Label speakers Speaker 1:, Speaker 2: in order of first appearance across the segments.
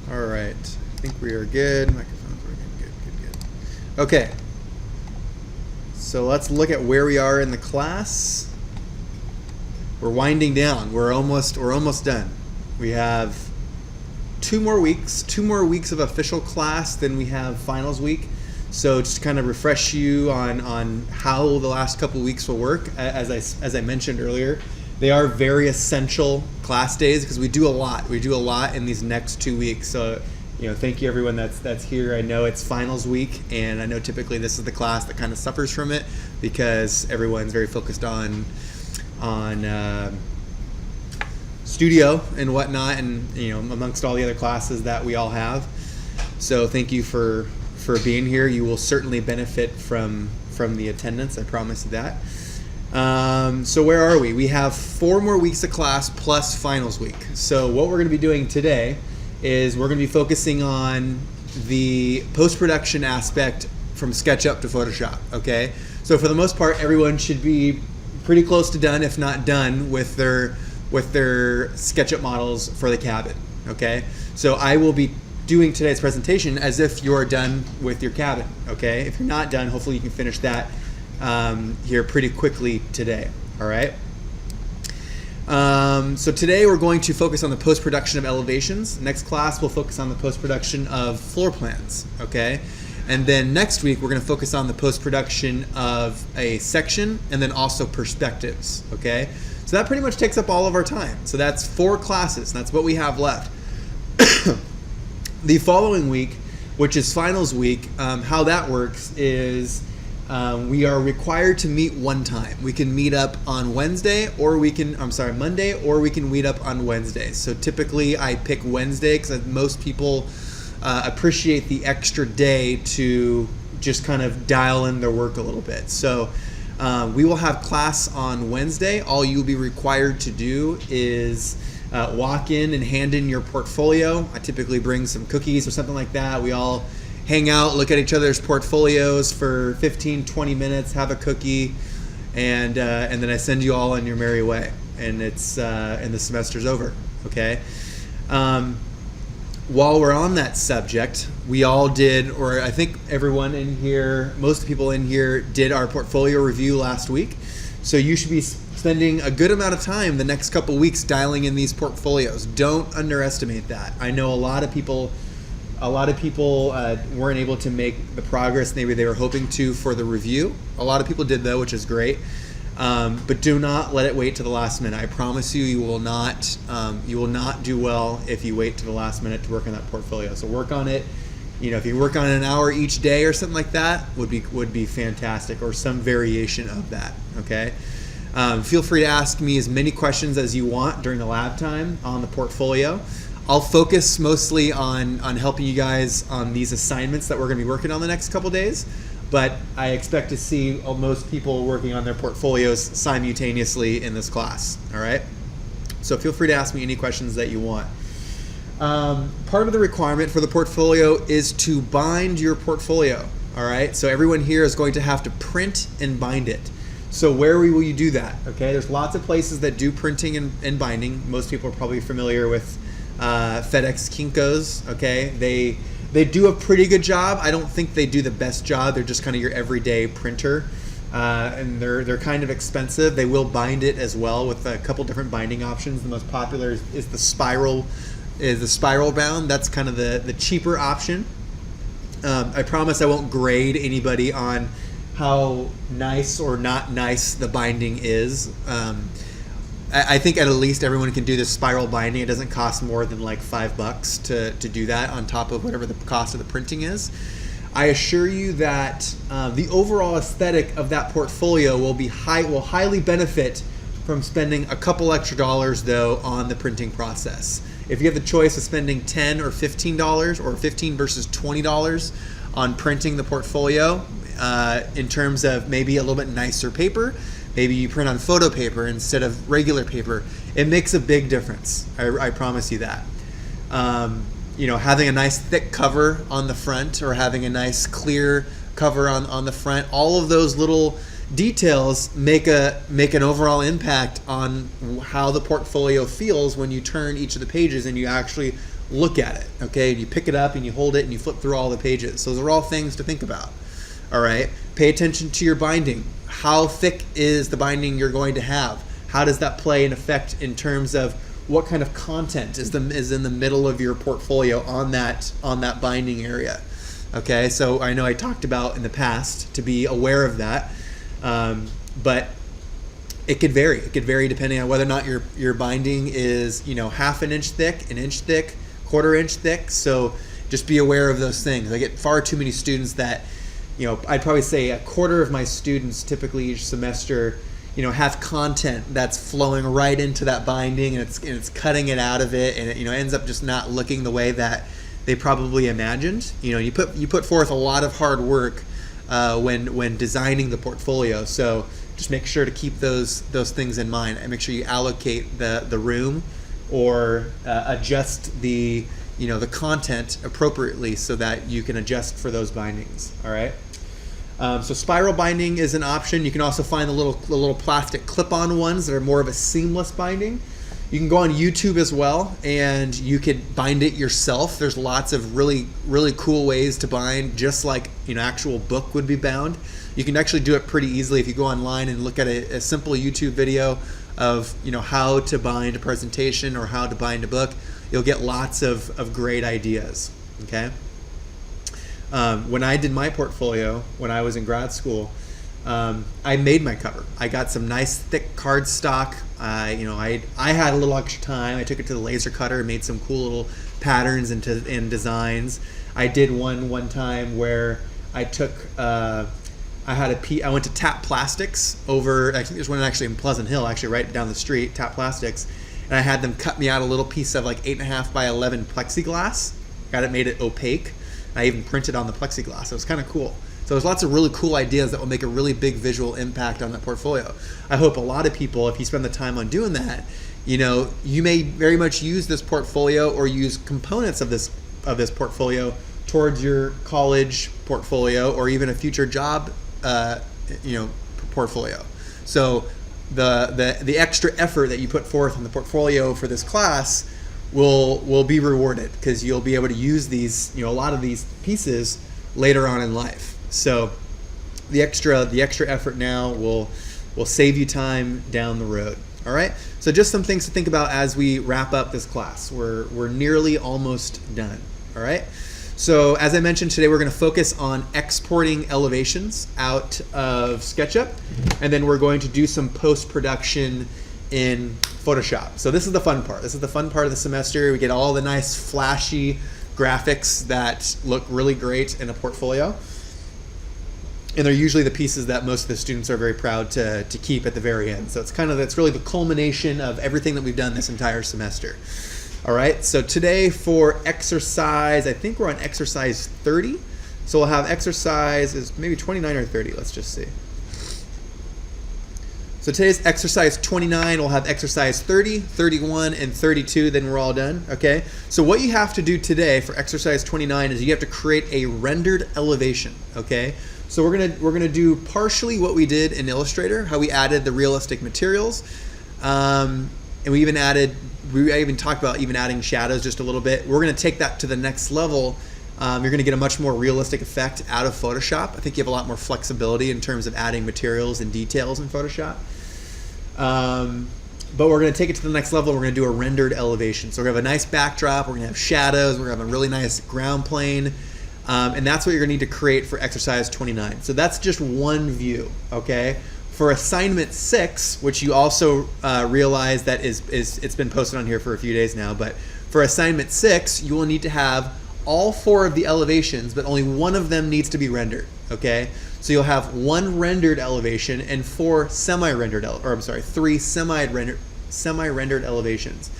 Speaker 1: All right. I think we are good. Microphone's working. Good. Okay. So let's look at where we are in the class. We're winding down. We're almost done. We have 2 more weeks of official class, then we have finals week. So just to kind of refresh you on how the last couple of weeks will work, as I mentioned earlier, they are very essential class days because we do a lot. We do a lot in these next 2 weeks. So, thank you everyone that's here. I know it's finals week, and I know typically this is the class that kind of suffers from it because everyone's very focused on studio and whatnot, and amongst all the other classes that we all have. So thank you for being here. You will certainly benefit from the attendance. I promise you that. So where are we? We have 4 more weeks of class plus finals week. So what we're going to be doing today is we're going to be focusing on the post-production aspect from Sketchup to Photoshop. Okay. So for the most part, everyone should be pretty close to done, if not done, with their SketchUp models for the cabin. Okay. So I will be doing today's presentation as if you're done with your cabin. Okay. If you're not done, hopefully you can finish that here pretty quickly today. All right. So today we're going to focus on the post-production of elevations. Next class we'll focus on the post-production of floor plans. Okay. And then next week we're going to focus on the post-production of a section and then also perspectives. Okay. So that pretty much takes up all of our time. So that's 4 classes. That's what we have left. The following week, which is finals week, how that works is we are required to meet one time. We can meet up on Monday, or we can meet up on Wednesday. So typically I pick Wednesday because most people appreciate the extra day to just kind of dial in their work a little bit. So we will have class on Wednesday. All you'll be required to do is walk in and hand in your portfolio. I typically bring some cookies or something like that. We all hang out, look at each other's portfolios for 15-20 minutes, have a cookie, and then I send you all on your merry way, and and the semester's over. Okay. While we're on that subject, we all did, or I think everyone in here, most people in here did our portfolio review last week. So you should be spending a good amount of time the next couple weeks dialing in these portfolios. Don't underestimate that. I know a lot of people weren't able to make the progress maybe they were hoping to for the review. A lot of people did though, which is great. But do not let it wait to the last minute. I promise you will not do well if you wait to the last minute to work on that portfolio. So work on it. If you work on it an hour each day or something like that, would be fantastic, or some variation of that. Okay. Feel free to ask me as many questions as you want during the lab time on the portfolio. I'll focus mostly on helping you guys on these assignments that we're going to be working on the next couple days, but I expect to see most people working on their portfolios simultaneously in this class. All right. So feel free to ask me any questions that you want. Part of the requirement for the portfolio is to bind your portfolio. All right. So everyone here is going to have to print and bind it. So where will you do that? Okay. There's lots of places that do printing and binding. Most people are probably familiar with FedEx Kinko's. Okay. They do a pretty good job. I don't think they do the best job. They're just kind of your everyday printer, and they're kind of expensive. They will bind it as well with a couple different binding options. The most popular is the spiral bound. That's kind of the cheaper option. I promise I won't grade anybody on how nice or not nice the binding is. I think at least everyone can do this spiral binding. It doesn't cost more than like $5 to do that on top of whatever the cost of the printing is. I assure you that the overall aesthetic of that portfolio will highly benefit from spending a couple extra dollars though on the printing process. If you have the choice of spending $10 or $15 or $15 versus $20 on printing the portfolio, in terms of maybe a little bit nicer paper, maybe you print on photo paper instead of regular paper, it makes a big difference. I promise you that. Having a nice thick cover on the front or having a nice clear cover on the front, all of those little Details make an overall impact on how the portfolio feels when you turn each of the pages and you actually look at it, okay? And you pick it up and you hold it and you flip through all the pages. So those are all things to think about, all right? Pay attention to your binding. How thick is the binding you're going to have? How does that play an effect in terms of what kind of content is in the middle of your portfolio on that binding area? Okay, so I know I talked about in the past to be aware of that, but it could vary. It could vary depending on whether or not your binding is, you know, half an inch thick, an inch thick, quarter inch thick. So just be aware of those things. I get far too many students that, you know, I'd probably say a quarter of my students typically each semester, you know, have content that's flowing right into that binding, and it's cutting it out of it, and it, you know, ends up just not looking the way that they probably imagined. You know, you put forth a lot of hard work when designing the portfolio. So just make sure to keep those things in mind, and make sure you allocate the room or adjust the content appropriately so that you can adjust for those bindings. All right. So spiral binding is an option. You can also find the little plastic clip-on ones that are more of a seamless binding. You can go on YouTube as well, and you could bind it yourself. There's lots of really cool ways to bind, just like, you know, actual book would be bound. You can actually do it pretty easily if you go online and look at a simple YouTube video of, you know, how to bind a presentation or how to bind a book. You'll get lots of great ideas. Okay. When I did my portfolio when I was in grad school, I made my cover. I got some nice thick cardstock. I had a little extra time. I took it to the laser cutter and made some cool little patterns and designs. I did one time where I took I went to Tap Plastics over, I think there's one actually in Pleasant Hill, actually right down the street, Tap Plastics, and I had them cut me out a little piece of like 8.5 by 11 plexiglass. Made it opaque. I even printed on the plexiglass. It was kind of cool. So there's lots of really cool ideas that will make a really big visual impact on that portfolio. I hope a lot of people, if you spend the time on doing that, you know, you may very much use this portfolio or use components of this portfolio towards your college portfolio or even a future job, portfolio. So the extra effort that you put forth in the portfolio for this class will be rewarded, because you'll be able to use these, you know, a lot of these pieces later on in life. So the extra effort now will save you time down the road. All right. So just some things to think about as we wrap up this class. We're nearly almost done. All right. So as I mentioned, today we're going to focus on exporting elevations out of SketchUp, and then we're going to do some post-production in Photoshop. So this is the fun part. This is the fun part of the semester. We get all the nice flashy graphics that look really great in a portfolio. And they're usually the pieces that most of the students are very proud to keep at the very end. So it's really the culmination of everything that we've done this entire semester. All right, so today for exercise, I think we're on exercise 30. So we'll have exercises, maybe 29 or 30, let's just see. So today's exercise 29, we'll have exercise 30, 31, and 32, then we're all done, okay? So what you have to do today for exercise 29 is you have to create a rendered elevation, okay? So we're gonna do partially what we did in Illustrator, how we added the realistic materials, and we even talked about even adding shadows just a little bit. We're gonna take that to the next level. You're gonna get a much more realistic effect out of Photoshop. I think you have a lot more flexibility in terms of adding materials and details in Photoshop. But we're going to take it to the next level. We're going to do a rendered elevation. So we're going to have a nice backdrop. We're going to have shadows. We're going to have a really nice ground plane. And that's what you're going to need to create for exercise 29. So that's just one view, okay? For assignment 6, which you also realize that it's been posted on here for a few days now, but for assignment 6, you will need to have all 4 of the elevations, but only one of them needs to be rendered, okay? So you'll have one rendered elevation and 3 semi-rendered elevations.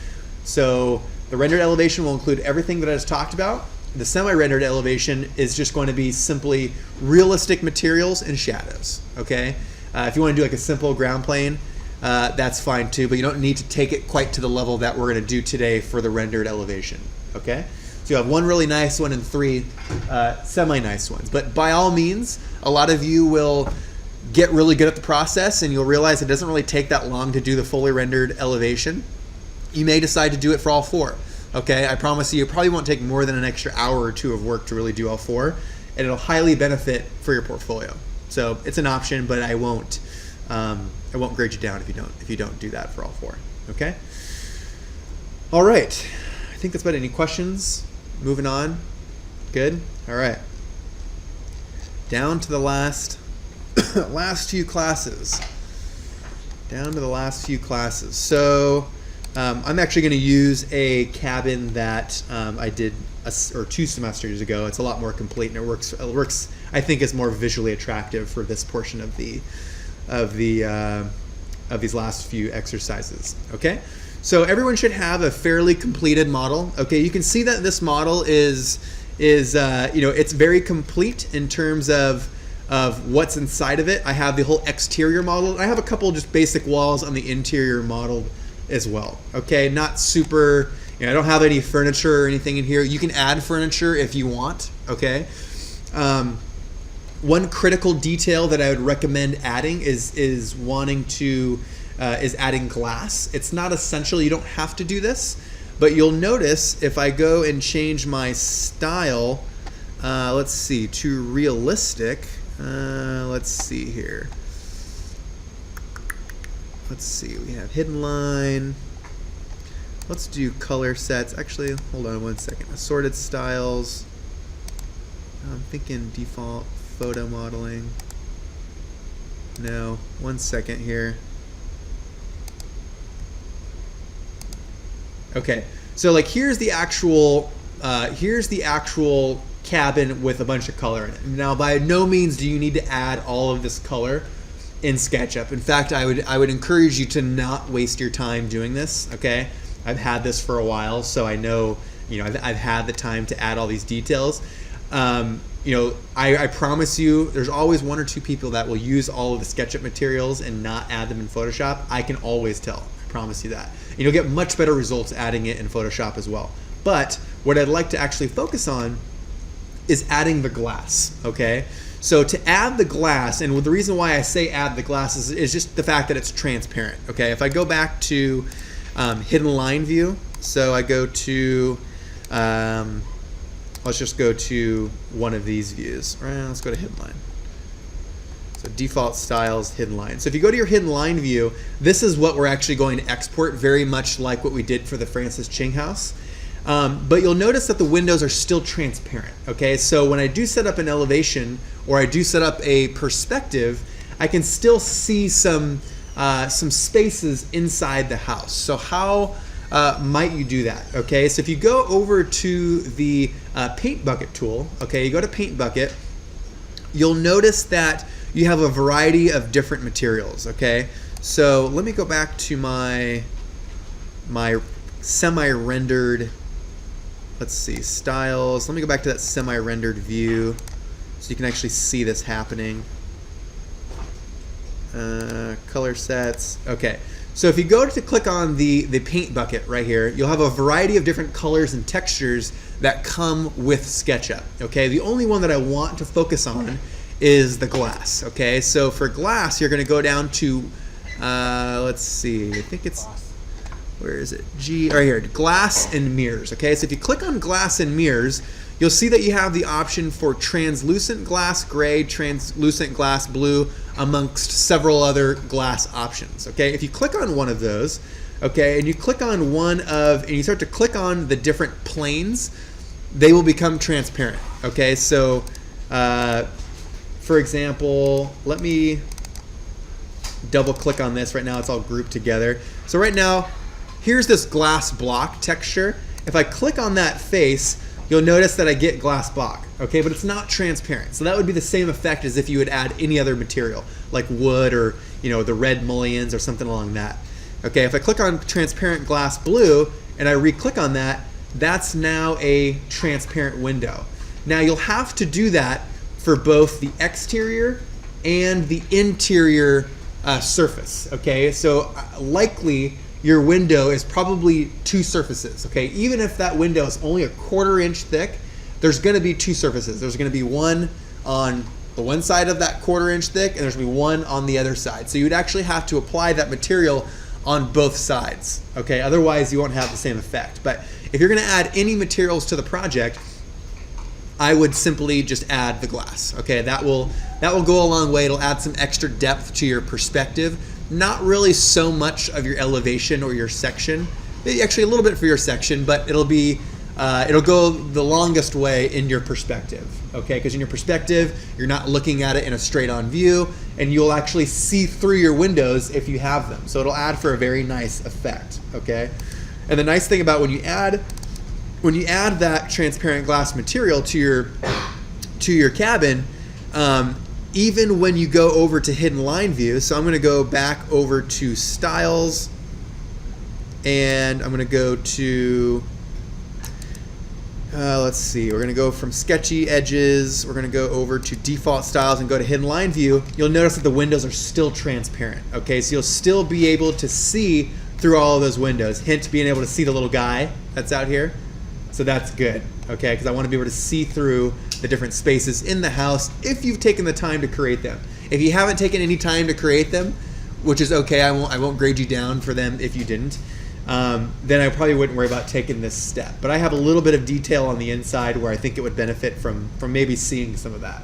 Speaker 1: So the rendered elevation will include everything that I just talked about. The semi-rendered elevation is just going to be simply realistic materials and shadows, okay? If you want to do like a simple ground plane, that's fine too, but you don't need to take it quite to the level that we're going to do today for the rendered elevation, okay? So you have one really nice one and 3 semi-nice ones. But by all means, a lot of you will get really good at the process and you'll realize it doesn't really take that long to do the fully rendered elevation, you may decide to do it for all 4. Okay, I promise you, it probably won't take more than an extra hour or 2 of work to really do all 4, and it'll highly benefit for your portfolio. So it's an option, but I won't grade you down if you don't do that for all 4. Okay. All right. I think that's about it. Any questions? Moving on. Good. All right. Down to the last few classes. Down to the last few classes. So I'm actually going to use a cabin that I did 2 semesters ago. It's a lot more complete, and it works. I think is more visually attractive for this portion of these last few exercises. Okay. So everyone should have a fairly completed model. Okay, you can see that this model is it's very complete in terms of what's inside of it. I have the whole exterior model. I have a couple just basic walls on the interior model as well. Okay, not super. I don't have any furniture or anything in here. You can add furniture if you want. Okay. One critical detail that I would recommend adding is adding glass. It's not essential. You don't have to do this, but you'll notice if I go and change my style, let's see, to realistic. Let's see here. Let's see. We have hidden line. Let's do color sets. Actually, hold on one second. Assorted styles. I'm thinking default photo modeling. No, one second here. Okay, so like here's the actual cabin with a bunch of color in it. Now, by no means do you need to add all of this color in SketchUp. In fact, I would encourage you to not waste your time doing this. Okay, I've had this for a while, so I know I've had the time to add all these details. I promise you, there's always 1 or 2 people that will use all of the SketchUp materials and not add them in Photoshop. I can always tell. I promise you that. And you'll get much better results adding it in Photoshop as well. But what I'd like to actually focus on is adding the glass. Okay. So to add the glass, and the reason why I say add the glass is just the fact that it's transparent. Okay. If I go back to hidden line view, so I go to let's just go to one of these views. Let's go to hidden line. So default styles, hidden line. So if you go to your hidden line view, this is what we're actually going to export, very much like what we did for the Francis Ching house. But you'll notice that the windows are still transparent. Okay, so when I do set up an elevation or I do set up a perspective, I can still see some spaces inside the house. So how might you do that? Okay, so if you go over to the paint bucket tool, okay, you go to paint bucket, you'll notice that you have a variety of different materials. Okay, so let me go back to my semi-rendered, let's see, styles. Let me go back to that semi-rendered view so you can actually see this happening. Color sets. Okay, so if you go to click on the paint bucket right here, you'll have a variety of different colors and textures that come with SketchUp. Okay, the only one that I want to focus on is the glass. Okay, so for glass, you're going to go down to, let's see, I think it's, where is it? Right here, glass and mirrors. Okay, so if you click on glass and mirrors, you'll see that you have the option for translucent glass gray, translucent glass blue, amongst several other glass options. Okay, if you click on one of those, okay, and you click on and you start to click on the different planes, they will become transparent. Okay, so for example, let me double click on this. Right now it's all grouped together. So right now, here's this glass block texture. If I click on that face, you'll notice that I get glass block, okay, but it's not transparent. So that would be the same effect as if you would add any other material, like wood or the red mullions or something along that. Okay, if I click on transparent glass blue and I re-click on that, that's now a transparent window. Now you'll have to do that for both the exterior and the interior surface. Okay, so likely your window is probably 2 surfaces. Okay, even if that window is only a 1/4 inch thick, there's going to be 2 surfaces. There's going to be one on the one side of that 1/4 inch thick, and there's going to be one on the other side. So you'd actually have to apply that material on both sides, okay? Otherwise, you won't have the same effect. But if you're going to add any materials to the project, I would simply just add the glass, okay? That will go a long way. It'll add some extra depth to your perspective. Not really so much of your elevation or your section. Maybe actually a little bit for your section, but it'll go the longest way in your perspective, okay? Because in your perspective, you're not looking at it in a straight-on view, and you'll actually see through your windows if you have them. So it'll add for a very nice effect, okay? And the nice thing about when you add that transparent glass material to your cabin, even when you go over to hidden line view, so I'm going to go back over to styles, and I'm going to go to let's see, we're going to go from sketchy edges, we're going to go over to default styles and go to hidden line view. You'll notice that the windows are still transparent, okay? So you'll still be able to see through all of those windows. Hint, being able to see the little guy that's out here. So that's good, okay? Because I want to be able to see through the different spaces in the house if you've taken the time to create them. If you haven't taken any time to create them, which is okay, I won't grade you down for them if you didn't, then I probably wouldn't worry about taking this step. But I have a little bit of detail on the inside where I think it would benefit from maybe seeing some of that,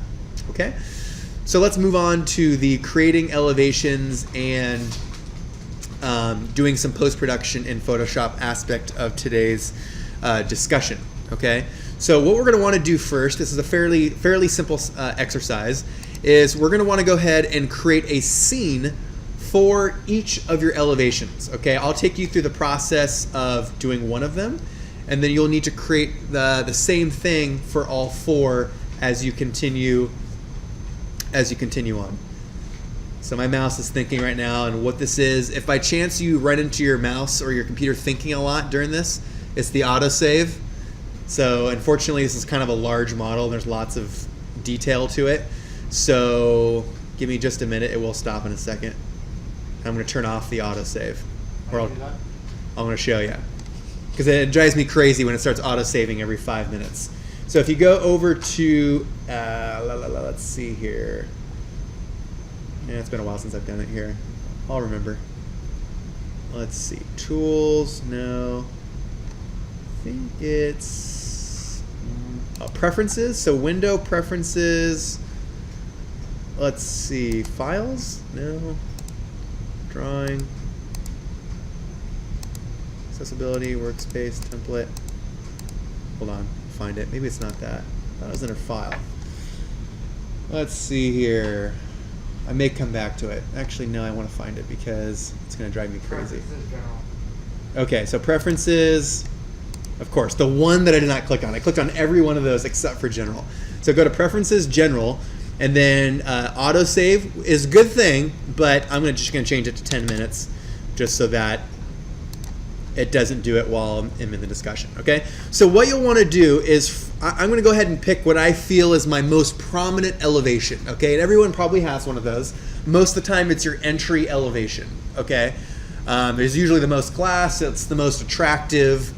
Speaker 1: okay? So let's move on to the creating elevations and doing some post-production in Photoshop aspect of today's discussion, okay? So what we're going to want to do first, this is a fairly simple exercise, is we're going to want to go ahead and create a scene for each of your elevations, okay? I'll take you through the process of doing one of them, and then you'll need to create the same thing for all 4 as you continue on. So my mouse is thinking right now, and what this is, if by chance you run into your mouse or your computer thinking a lot during this, it's the autosave. So unfortunately, this is kind of a large model. There's lots of detail to it. So give me just a minute. It will stop in a second. I'm going to turn off the autosave. Or I'm going to show you. Because it drives me crazy when it starts autosaving every 5 minutes. So if you go over to, let's see here. Yeah, it's been a while since I've done it here. I'll remember. Let's see. Tools, no. I think it's preferences. So window preferences. Let's see. Files? No. Drawing. Accessibility, workspace, template. Hold on. Find it. Maybe it's not that. I thought it was in a file. Let's see here. I may come back to it. Actually, no, I want to find it because it's going to drive me crazy. Okay, so preferences. Of course, the one that I did not click on. I clicked on every one of those except for general. So go to preferences, general, and then autosave is a good thing, but I'm just going to change it to 10 minutes just so that it doesn't do it while I'm in the discussion, okay? So what you'll want to do is, I'm going to go ahead and pick what I feel is my most prominent elevation, okay? And everyone probably has one of those. Most of the time it's your entry elevation, okay? It's usually the most class, it's the most attractive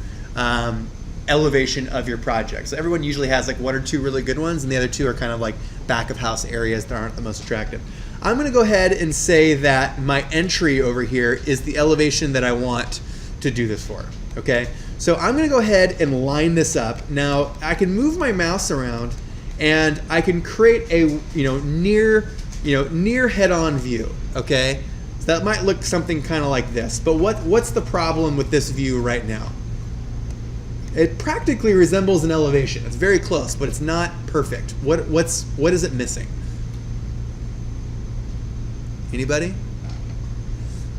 Speaker 1: elevation of your project. So everyone usually has like 1 or 2 really good ones, and the other 2 are kind of like back of house areas that aren't the most attractive. I'm going to go ahead and say that my entry over here is the elevation that I want to do this for, okay? So I'm going to go ahead and line this up. Now I can move my mouse around and I can create a near head-on view, okay? So that might look something kind of like this, but what's the problem with this view right now? It practically resembles an elevation. It's very close, but it's not perfect. What is it missing? Anybody?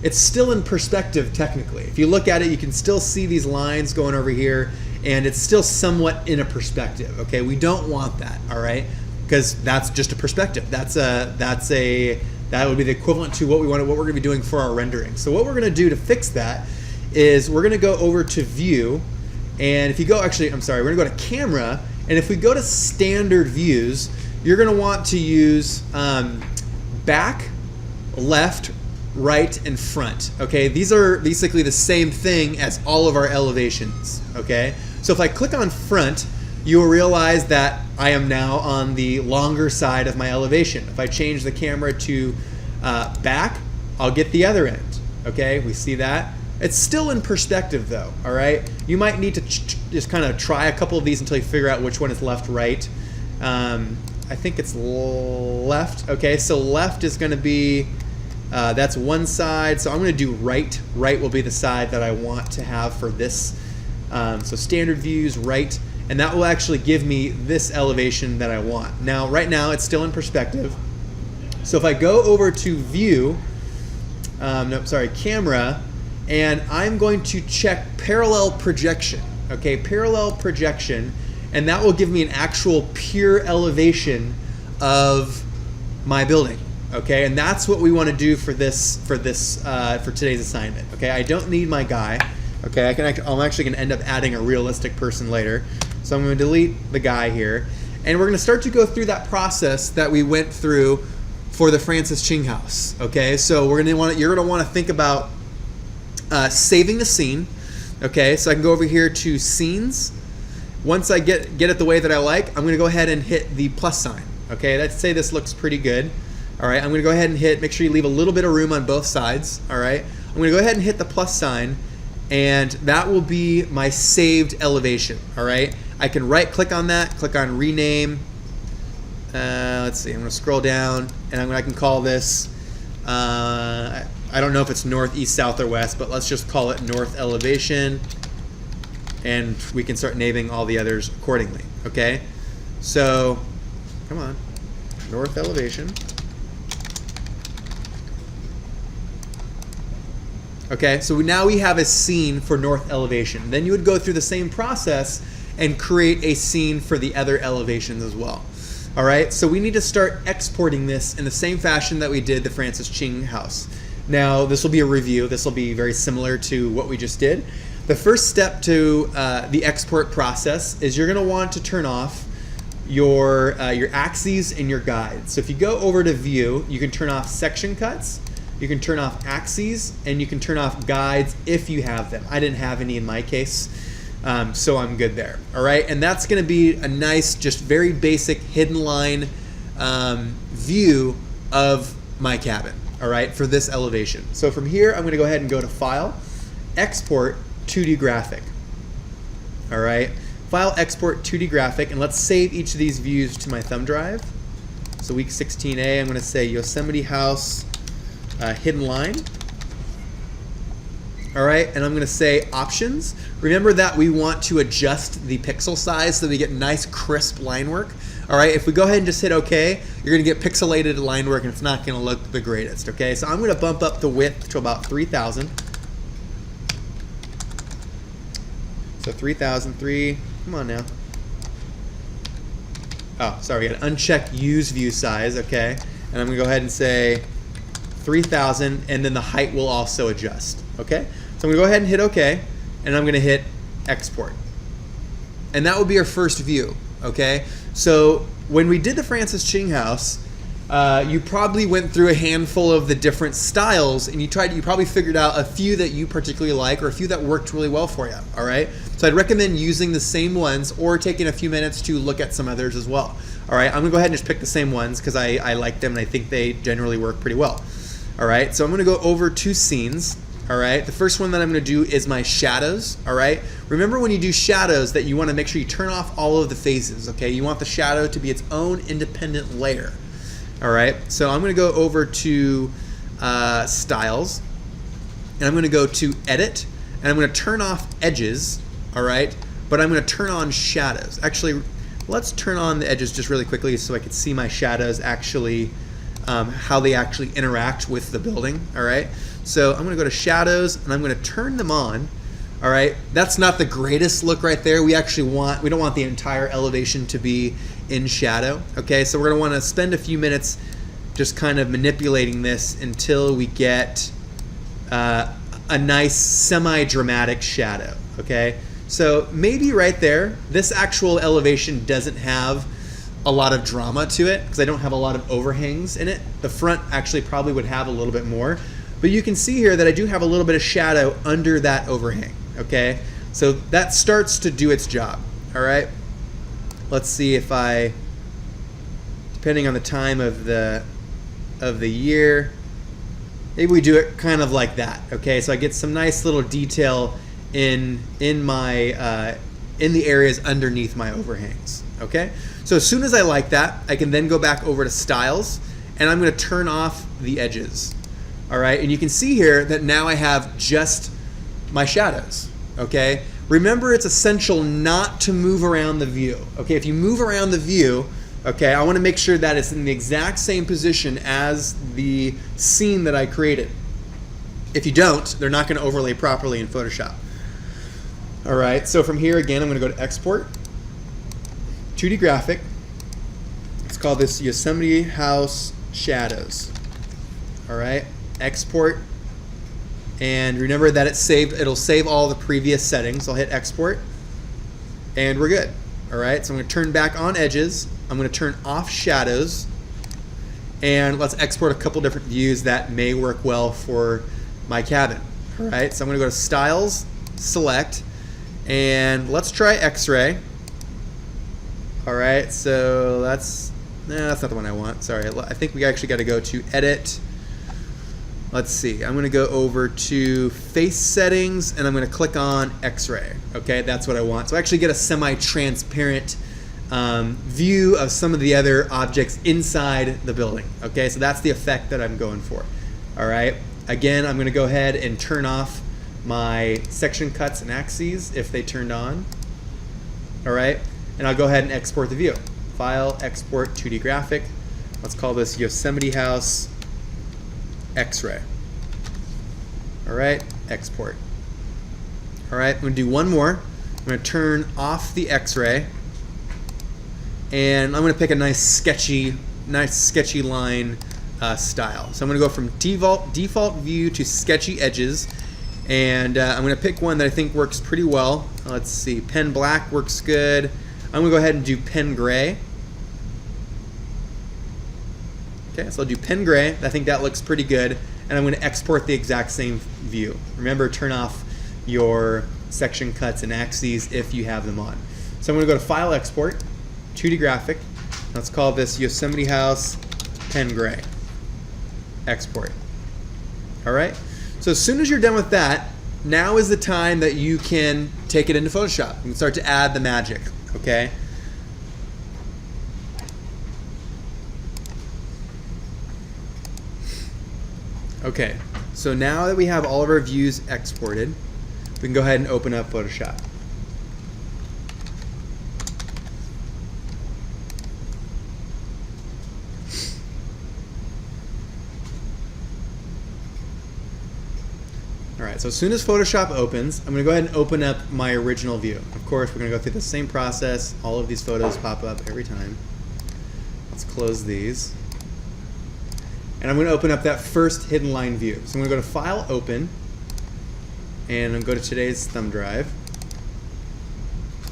Speaker 1: It's still in perspective technically. If you look at it, you can still see these lines going over here, and it's still somewhat in a perspective, okay? We don't want that, all right? Because that's just a perspective. That would be the equivalent to what we're going to be doing for our rendering. So what we're going to do to fix that is we're going to go over to view, and if you go, actually, I'm sorry, we're going to go to camera, and if we go to standard views, you're going to want to use back, left, right, and front, okay? These are basically the same thing as all of our elevations, okay? So if I click on front, you will realize that I am now on the longer side of my elevation. If I change the camera to back, I'll get the other end. Okay, we see that. It's still in perspective though, all right? You might need to just kind of try a couple of these until you figure out which one is left, right. I think it's left. Okay, so left is gonna be, that's one side. So I'm gonna do right. Right will be the side that I want to have for this. So standard views, right. And that will actually give me this elevation that I want. Now, right now, it's still in perspective. So if I go over to view, camera, and I'm going to check parallel projection, okay, parallel projection, and that will give me an actual pure elevation of my building, okay, and that's what we want to do for for today's assignment, okay. I don't need my guy, okay. I'm actually going to end up adding a realistic person later. So I'm going to delete the guy here, and we're going to start to go through that process that we went through for the Francis Ching house. Okay, so you're going to want to think about saving the scene. Okay, so I can go over here to scenes. Once I get it the way that I like, I'm going to go ahead and hit the plus sign. Okay, let's say this looks pretty good. All right, I'm going to go ahead and make sure you leave a little bit of room on both sides. All right, I'm going to go ahead and hit the plus sign, and that will be my saved elevation. All right. I can right click on that, click on rename. Let's see, I'm gonna scroll down and I can call this, I don't know if it's north, east, south, or west, but let's just call it north elevation, and we can start naming all the others accordingly, okay? So, come on, north elevation. Okay, so now we have a scene for north elevation. Then you would go through the same process and create a scene for the other elevations as well. All right, so we need to start exporting this in the same fashion that we did the Francis Ching house. Now, this will be a review. This will be very similar to what we just did. The first step to the export process is you're gonna want to turn off your axes and your guides. So if you go over to view, you can turn off section cuts, you can turn off axes, and you can turn off guides if you have them. I didn't have any in my case. So I'm good there. All right, and that's going to be a nice, just very basic hidden line view of my cabin. All right, for this elevation. So from here, I'm going to go ahead and go to File, Export 2D Graphic. All right, File, Export 2D Graphic, and let's save each of these views to my thumb drive. So week 16A, I'm going to say Yosemite House hidden line. All right, and I'm going to say options. Remember that we want to adjust the pixel size so we get nice crisp line work. All right, if we go ahead and just hit OK, you're going to get pixelated line work and it's not going to look the greatest. Okay, so I'm going to bump up the width to about 3,000. So 3,003, come on now. Oh, sorry, we got to uncheck use view size, okay. And I'm going to go ahead and say 3,000, and then the height will also adjust, okay. So I'm going to go ahead and hit OK, and I'm going to hit export. And that will be our first view, okay? So when we did the Francis Ching house, you probably went through a handful of the different styles, and you probably figured out a few that you particularly like or a few that worked really well for you, all right? So I'd recommend using the same ones or taking a few minutes to look at some others as well. All right, I'm going to go ahead and just pick the same ones because I like them and I think they generally work pretty well. All right, so I'm going to go over to scenes. All right, the first one that I'm going to do is my shadows. All right, remember when you do shadows that you want to make sure you turn off all of the faces. Okay, you want the shadow to be its own independent layer. All right, so I'm going to go over to styles, and I'm going to go to edit, and I'm going to turn off edges. All right, but I'm going to turn on shadows. Actually, let's turn on the edges just really quickly so I can see my shadows actually, how they actually interact with the building. All right. So I'm going to go to shadows and I'm going to turn them on. All right, that's not the greatest look right there. We don't want the entire elevation to be in shadow. Okay, so we're going to want to spend a few minutes just kind of manipulating this until we get a nice semi-dramatic shadow. Okay, so maybe right there, this actual elevation doesn't have a lot of drama to it because I don't have a lot of overhangs in it. The front actually probably would have a little bit more. But you can see here that I do have a little bit of shadow under that overhang, okay? So that starts to do its job, all right? Let's see if I, depending on the time of the year, maybe we do it kind of like that. Okay, so I get some nice little detail in my in the areas underneath my overhangs. Okay, so as soon as I like that, I can then go back over to styles, and I'm going to turn off the edges. All right, and you can see here that now I have just my shadows. Okay, remember, it's essential not to move around the view. Okay, if you move around the view, okay, I want to make sure that it's in the exact same position as the scene that I created. If you don't, they're not going to overlay properly in Photoshop. All right, so from here again, I'm going to go to Export, 2D Graphic. Let's call this Yosemite House Shadows. All right, Export, and remember that it's saved. It'll save all the previous settings. I'll hit Export, and we're good. All right, so I'm going to turn back on edges. I'm going to turn off shadows, and let's export a couple different views that may work well for my cabin. All right, so I'm going to go to Styles, Select, and let's try X-ray. All right, so that's not the one I want. Sorry, I think we actually got to go to Edit. Let's see, I'm going to go over to Face Settings, and I'm going to click on X-ray. Okay, that's what I want. So I actually get a semi-transparent view of some of the other objects inside the building. Okay, so that's the effect that I'm going for. All right, again, I'm going to go ahead and turn off my section cuts and axes if they turned on. All right, and I'll go ahead and export the view. File, Export, 2D Graphic. Let's call this Yosemite House X-ray. All right, Export. All right, I'm going to do one more. I'm going to turn off the X-ray, and I'm going to pick a nice sketchy line style. So I'm going to go from default view to sketchy edges, and I'm going to pick one that I think works pretty well. Let's see, pen black works good. I'm going to go ahead and do pen gray. Okay, so I'll do pen gray. I think that looks pretty good, and I'm going to export the exact same view. Remember, turn off your section cuts and axes if you have them on. So I'm going to go to File, Export, 2D Graphic. Let's call this Yosemite House Pen Gray. Export. All right. So as soon as you're done with that, now is the time that you can take it into Photoshop. You can start to add the magic. Okay. Okay. So now that we have all of our views exported, we can go ahead and open up Photoshop. All right, so as soon as Photoshop opens, I'm going to go ahead and open up my original view. Of course, we're going to go through the same process. All of these photos pop up every time. Let's close these. And I'm going to open up that first hidden line view. So I'm going to go to File, Open, and I'm going to go to today's thumb drive.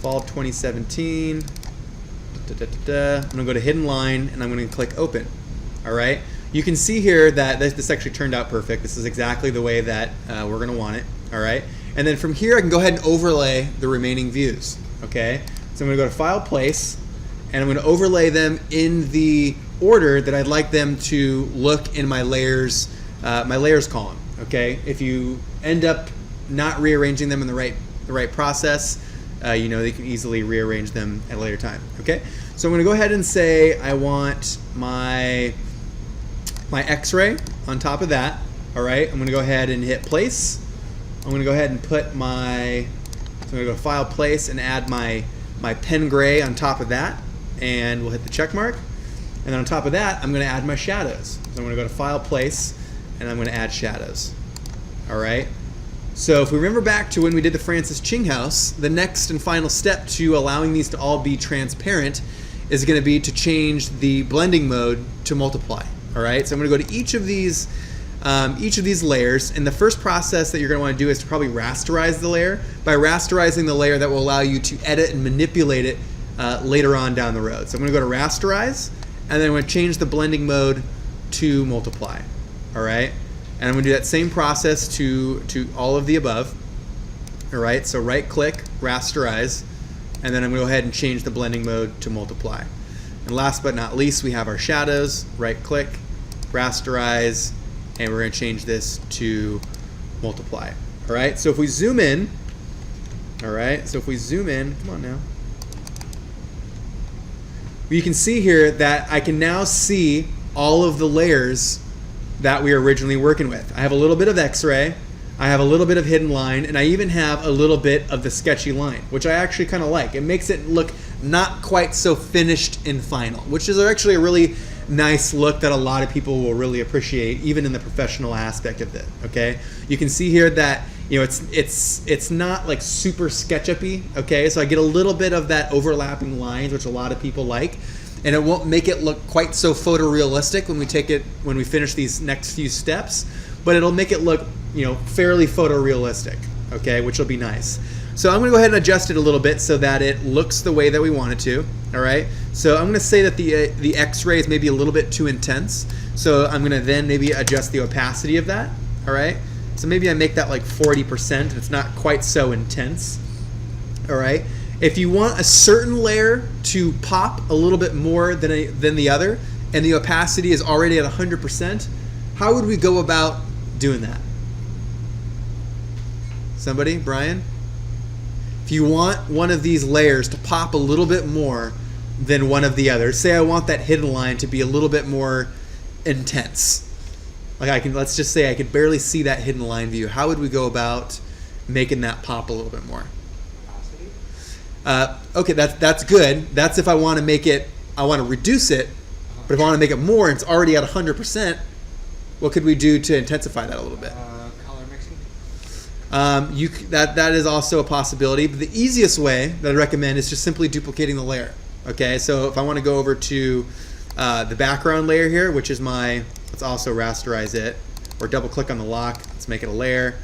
Speaker 1: Fall 2017. I'm going to go to Hidden Line, and I'm going to click Open. All right. You can see here that this actually turned out perfect. This is exactly the way that we're going to want it. All right. And then from here, I can go ahead and overlay the remaining views. Okay. So I'm going to go to File, Place, and I'm going to overlay them in the order that I'd like them to look in my layers column. Okay. If you end up not rearranging them in the right process, you know, they can easily rearrange them at a later time. Okay. So I'm going to go ahead and say I want my X-ray on top of that. All right, I'm going to go ahead and hit Place. I'm going to go ahead and put so I'm going to go to File, Place, and add my pen gray on top of that, and we'll hit the check mark. And then on top of that, I'm going to add my shadows. So I'm going to go to File, Place, and I'm going to add shadows. All right. So if we remember back to when we did the Francis Ching house, the next and final step to allowing these to all be transparent is going to be to change the blending mode to multiply. All right, so I'm going to go to each of these layers, and the first process that you're going to want to do is to probably rasterize the layer. By rasterizing the layer, that will allow you to edit and manipulate it later on down the road. So I'm going to go to Rasterize, and then I'm going to change the blending mode to Multiply. All right, and I'm going to do that same process to all of the above. All right, so right-click, Rasterize, and and then I'm going to go ahead and change the blending mode to multiply. And last but not least, we have our shadows. Right click, rasterize, and we're going to change this to multiply. All right, so if we zoom in, come on now. You can see here that I can now see all of the layers that we were originally working with. I have a little bit of X-ray, I have a little bit of hidden line, and I even have a little bit of the sketchy line, which I actually kind of like. It makes it look not quite so finished and final, which is actually a really nice look that a lot of people will really appreciate, even in the professional aspect of it. Okay, you can see here that it's not like super SketchUp-y. Okay, so I get a little bit of that overlapping lines, which a lot of people like, and it won't make it look quite so photorealistic when we finish these next few steps, but it'll make it look fairly photorealistic. Okay, which will be nice. So I'm going to go ahead and adjust it a little bit so that it looks the way that we want it to. All right. So I'm going to say that the X-ray is maybe a little bit too intense. So I'm going to then maybe adjust the opacity of that. All right. So maybe I make that like 40%. It's not quite so intense. All right. If you want a certain layer to pop a little bit more than the other, and the opacity is already at 100%, how would we go about doing that? Somebody, Brian? If you want one of these layers to pop a little bit more than one of the others, say I want that hidden line to be a little bit more intense. Like let's just say I could barely see that hidden line view. How would we go about making that pop a little bit more? Okay, that's good. That's if I want to make it, I want to reduce it, but if I want to make it more and it's already at 100%, what could we do to intensify that a little bit? That is also a possibility, but the easiest way that I recommend is just simply duplicating the layer. Okay, so if I want to go over to the background layer here, which is let's also rasterize it, or double click on the lock. Let's make it a layer.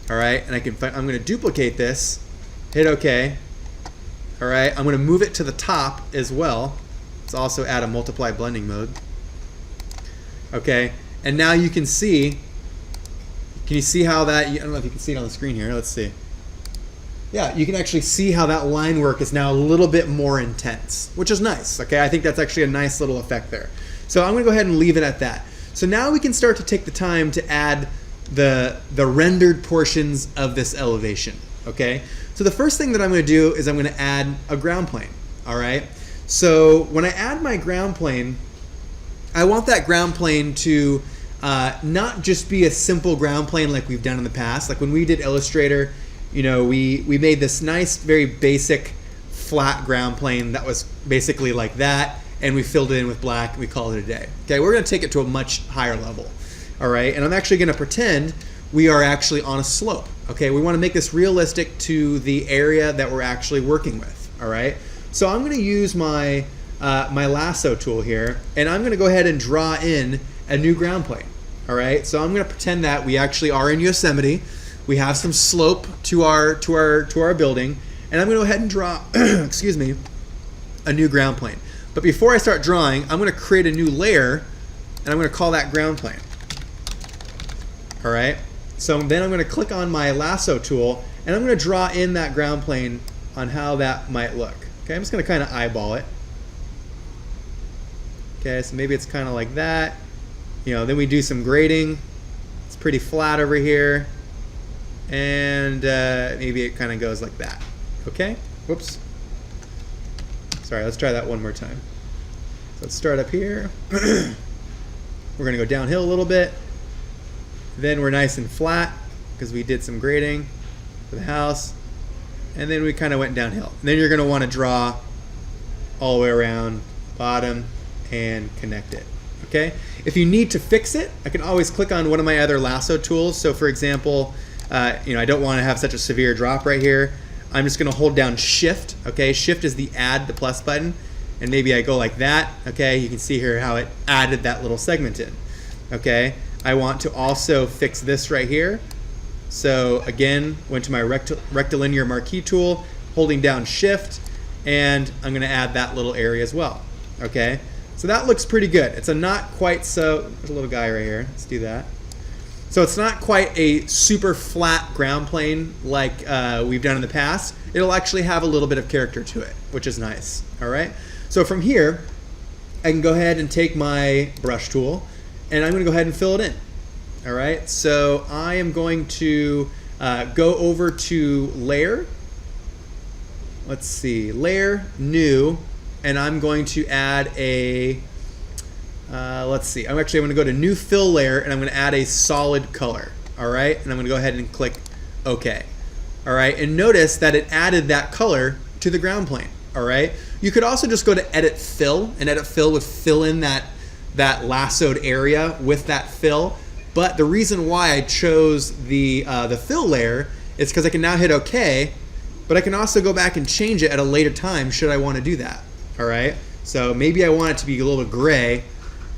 Speaker 1: All right, and I'm going to duplicate this, hit OK. All right, I'm going to move it to the top as well. Let's also add a multiply blending mode. Okay, and now you can see. Can you see how that, I don't know if you can see it on the screen here, let's see. Yeah, you can actually see how that line work is now a little bit more intense, which is nice, okay? I think that's actually a nice little effect there. So I'm gonna go ahead and leave it at that. So now we can start to take the time to add the rendered portions of this elevation, okay? So the first thing that I'm gonna do is I'm gonna add a ground plane, all right? So when I add my ground plane, I want that ground plane to not just be a simple ground plane like we've done in the past. Like when we did Illustrator, we made this nice, very basic flat ground plane that was basically like that, and we filled it in with black and we called it a day. Okay, we're gonna take it to a much higher level. All right, and I'm actually gonna pretend we are actually on a slope. Okay, we wanna make this realistic to the area that we're actually working with. All right, so I'm gonna use my lasso tool here, and I'm gonna go ahead and draw in a new ground plane. All right, so I'm going to pretend that we actually are in Yosemite. We have some slope to our building, and I'm going to go ahead and draw, excuse me, a new ground plane. But before I start drawing, I'm going to create a new layer, and I'm going to call that ground plane. All right, so then I'm going to click on my lasso tool, and I'm going to draw in that ground plane on how that might look. Okay, I'm just going to kind of eyeball it. Okay, so maybe it's kind of like that. Then we do some grading. It's pretty flat over here. And maybe it kind of goes like that. Okay? Whoops. Sorry, let's try that one more time. So let's start up here. We're going to go downhill a little bit. Then we're nice and flat because we did some grading for the house. And then we kind of went downhill. And then you're going to want to draw all the way around bottom and connect it. Okay. If you need to fix it, I can always click on one of my other lasso tools. So for example, I don't want to have such a severe drop right here. I'm just going to hold down Shift. Okay, Shift is the plus button, and maybe I go like that. Okay, you can see here how it added that little segment in. Okay, I want to also fix this right here. So again, went to my rectilinear marquee tool, holding down Shift, and I'm going to add that little area as well. Okay. So that looks pretty good. It's a not quite so, there's a little guy right here. Let's do that. So it's not quite a super flat ground plane like we've done in the past. it'll actually have a little bit of character to it, which is nice. All right. So from here, I can go ahead and take my brush tool, and I'm going to go ahead and fill it in. All right. So I am going to go over to Layer. Let's see, Layer, New, and I'm going to add a. Let's see. I'm going to go to New Fill Layer, and I'm going to add a solid color. All right, and I'm going to go ahead and click OK. All right, and notice that it added that color to the ground plane. All right. You could also just go to Edit Fill, and Edit Fill would fill in that lassoed area with that fill. But the reason why I chose the fill layer is because I can now hit OK, but I can also go back and change it at a later time should I want to do that. All right. So maybe I want it to be a little gray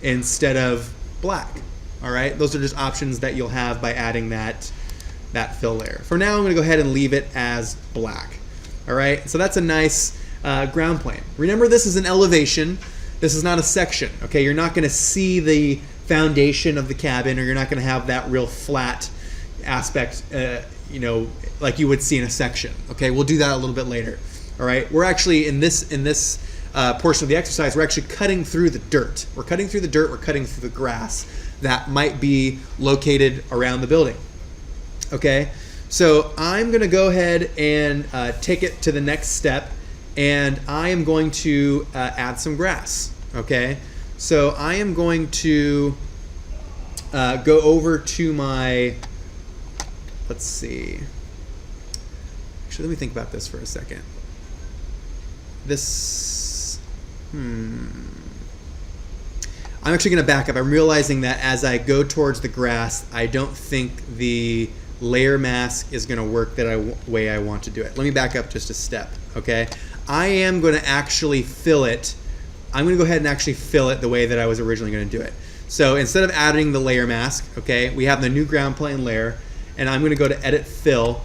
Speaker 1: instead of black. All right, those are just options that you'll have by adding that fill layer. For now, I'm going to go ahead and leave it as black. All right, so that's a nice ground plane. Remember, this is an elevation. This is not a section. Okay, you're not going to see the foundation of the cabin, or you're not going to have that real flat aspect, you know, like you would see in a section. Okay, we'll do that a little bit later. All right, we're actually in this portion of the exercise, we're actually cutting through the dirt. We're cutting through the dirt, we're cutting through the grass that might be located around the building. Okay, so I'm going to go ahead and take it to the next step, and I am going to add some grass. Okay, so I am going to go over to my, let's see, actually let me think about this for a second. I'm actually going to back up. I'm realizing that as I go towards the grass, I don't think the layer mask is going to work that way I want to do it. Let me back up just a step, okay? I am going to actually fill it. I'm going to go ahead and actually fill it the way that I was originally going to do it. So instead of adding the layer mask, okay, we have the new ground plane layer, and I'm going to go to Edit Fill,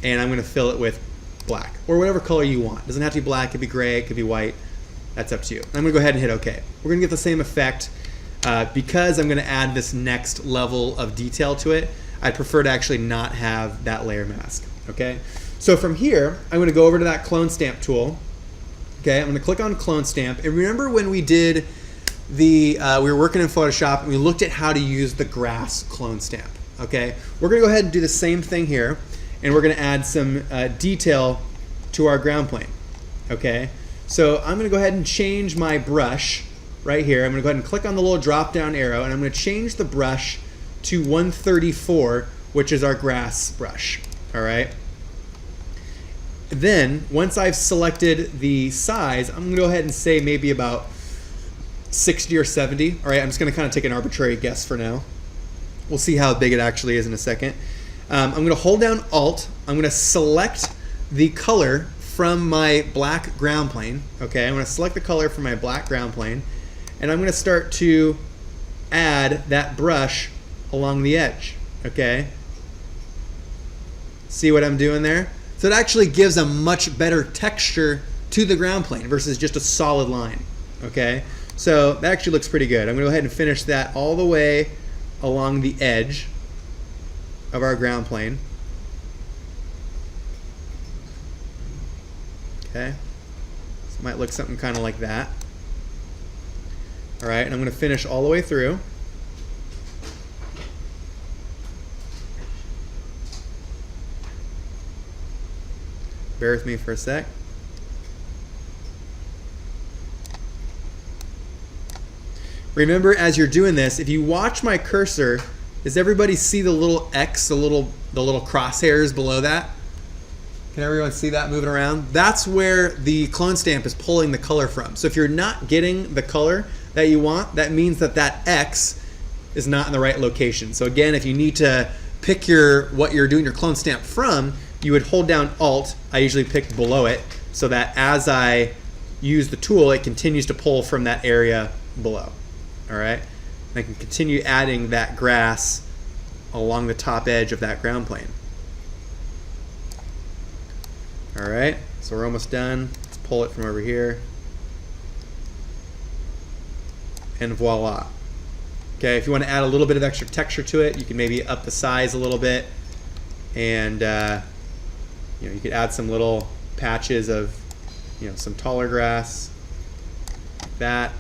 Speaker 1: and I'm going to fill it with black, or whatever color you want. It doesn't have to be black, it could be gray, it could be white. That's up to you. I'm going to go ahead and hit OK. We're going to get the same effect. Because I'm going to add this next level of detail to it, I'd prefer to actually not have that layer mask. Okay. So from here, I'm going to go over to that clone stamp tool. Okay. I'm going to click on clone stamp. And remember when we did we were working in Photoshop and we looked at how to use the grass clone stamp. Okay. We're going to go ahead and do the same thing here, and we're going to add some detail to our ground plane. Okay. So I'm going to go ahead and change my brush right here. I'm going to go ahead and click on the little drop down arrow, and I'm going to change the brush to 134, which is our grass brush. All right. Then once I've selected the size, I'm going to go ahead and say maybe about 60 or 70. All right. I'm just going to kind of take an arbitrary guess for now. We'll see how big it actually is in a second. I'm going to hold down Alt. I'm going to select the color from my black ground plane. Okay, I'm going to select the color from my black ground plane, and I'm going to start to add that brush along the edge. Okay, see what I'm doing there? So it actually gives a much better texture to the ground plane versus just a solid line. Okay, so that actually looks pretty good. I'm going to go ahead and finish that all the way along the edge of our ground plane. Okay, so it might look something kind of like that. All right, and I'm going to finish all the way through. Bear with me for a sec. Remember, as you're doing this, if you watch my cursor, does everybody see the little X, the little crosshairs below that? Can everyone see that moving around? That's where the clone stamp is pulling the color from. So if you're not getting the color that you want, that means that that X is not in the right location. So again, if you need to pick what you're doing your clone stamp from, you would hold down Alt. I usually pick below it so that as I use the tool, it continues to pull from that area below. All right, and I can continue adding that grass along the top edge of that ground plane. All right, so we're almost done. Let's pull it from over here. And voila. Okay, if you want to add a little bit of extra texture to it, you can maybe up the size a little bit, and you could add some little patches of, you know, some taller grass, like that.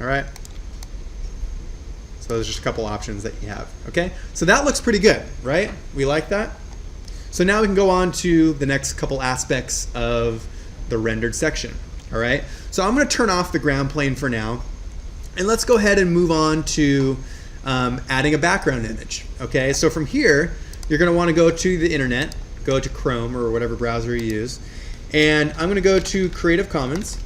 Speaker 1: All right. So there's just a couple options that you have. Okay. So that looks pretty good, right? We like that. So now we can go on to the next couple aspects of the rendered section. All right. So I'm going to turn off the ground plane for now, and let's go ahead and move on to adding a background image. Okay. So from here, you're going to want to go to the internet, go to Chrome or whatever browser you use, and I'm going to go to Creative Commons.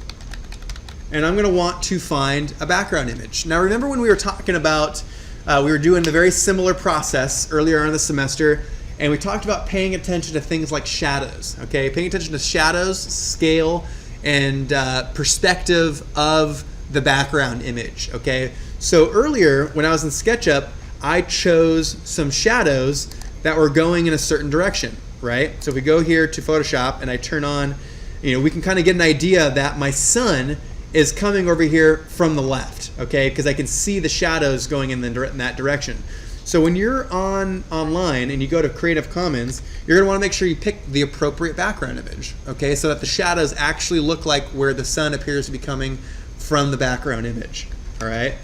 Speaker 1: And I'm going to want to find a background image. Now remember when we were talking about, we were doing the very similar process earlier on in the semester, and we talked about paying attention to things like shadows, okay? Paying attention to shadows, scale, and perspective of the background image, okay? So earlier, when I was in Sketchup, I chose some shadows that were going in a certain direction, right? So if we go here to Photoshop and I turn on, you know, we can kind of get an idea that my sun is coming over here from the left, okay? Because I can see the shadows going in that direction. So when you're online and you go to Creative Commons, you're gonna wanna make sure you pick the appropriate background image, okay? So that the shadows actually look like where the sun appears to be coming from the background image, all right?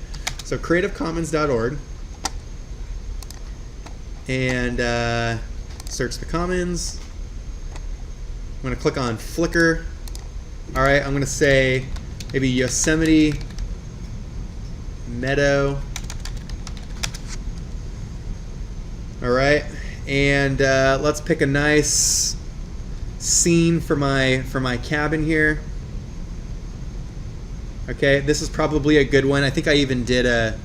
Speaker 1: So creativecommons.org, and search the commons. I'm gonna click on Flickr. All right, I'm gonna say, maybe Yosemite Meadow. All right, and let's pick a nice scene for my cabin here. Okay, this is probably a good one. I think I even did a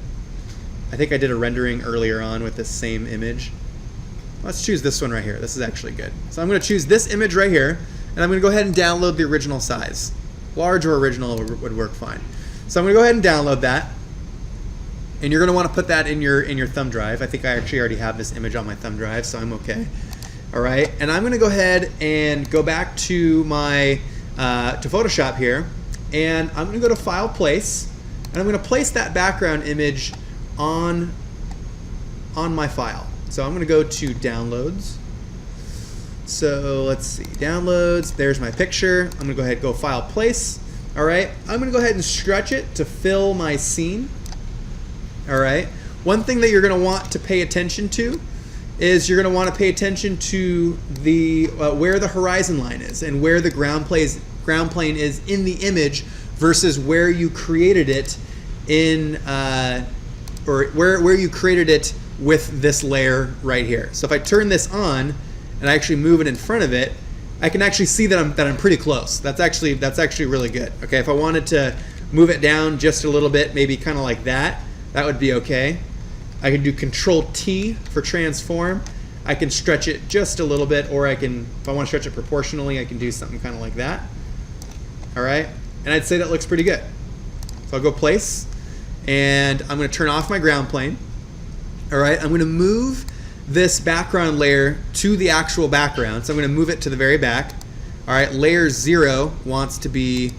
Speaker 1: rendering earlier on with this same image. Let's choose this one right here. This is actually good. So I'm going to choose this image right here, and I'm going to go ahead and download the original size. Large or original would work fine. So I'm going to go ahead and download that, and you're going to want to put that in your thumb drive. I think I actually already have this image on my thumb drive, so I'm okay. All right, and I'm going to go ahead and go back to my to Photoshop here, and I'm going to go to File, Place, and I'm going to place that background image on my file. So I'm going to go to Downloads. So let's see, Downloads, there's my picture. I'm going to go ahead and go File, Place. All right, I'm going to go ahead and stretch it to fill my scene. All right, one thing that you're going to want to pay attention to is you're going to want to pay attention to the where the horizon line is and where the ground plane is in the image versus where you created it in or where you created it with this layer right here. So if I turn this on and I actually move it in front of it, I can actually see that I'm pretty close. That's actually really good. Okay, if I wanted to move it down just a little bit, maybe kind of like that would be okay. I can do Control T for transform. I can stretch it just a little bit, or I can, if I want to stretch it proportionally, I can do something kind of like that. All right, and I'd say that looks pretty good. So I'll go Place, and I'm going to turn off my ground plane. All right, I'm going to move this background layer to the actual background. So I'm going to move it to the very back. All right, layer 0 wants to be,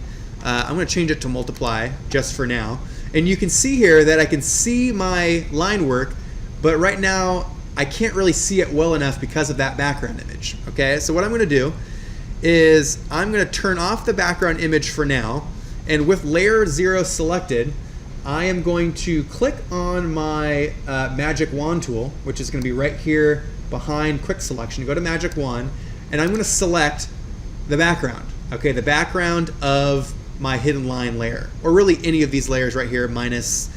Speaker 1: I'm going to change it to multiply just for now. And you can see here that I can see my line work, but right now I can't really see it well enough because of that background image. Okay, so what I'm going to do is I'm going to turn off the background image for now, and with layer 0 selected, I am going to click on my magic wand tool, which is going to be right here behind quick selection. Go to magic wand, and I'm going to select the background. Okay, the background of my hidden line layer, or really any of these layers right here minus,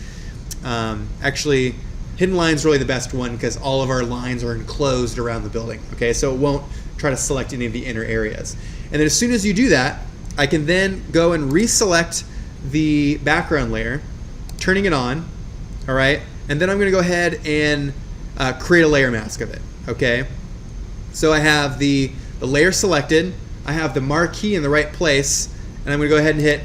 Speaker 1: actually hidden line is really the best one because all of our lines are enclosed around the building. Okay, so it won't try to select any of the inner areas. And then as soon as you do that, I can then go and reselect the background layer, turning it on, all right? And then I'm gonna go ahead and create a layer mask of it, okay? So I have the layer selected, I have the marquee in the right place, and I'm gonna go ahead and hit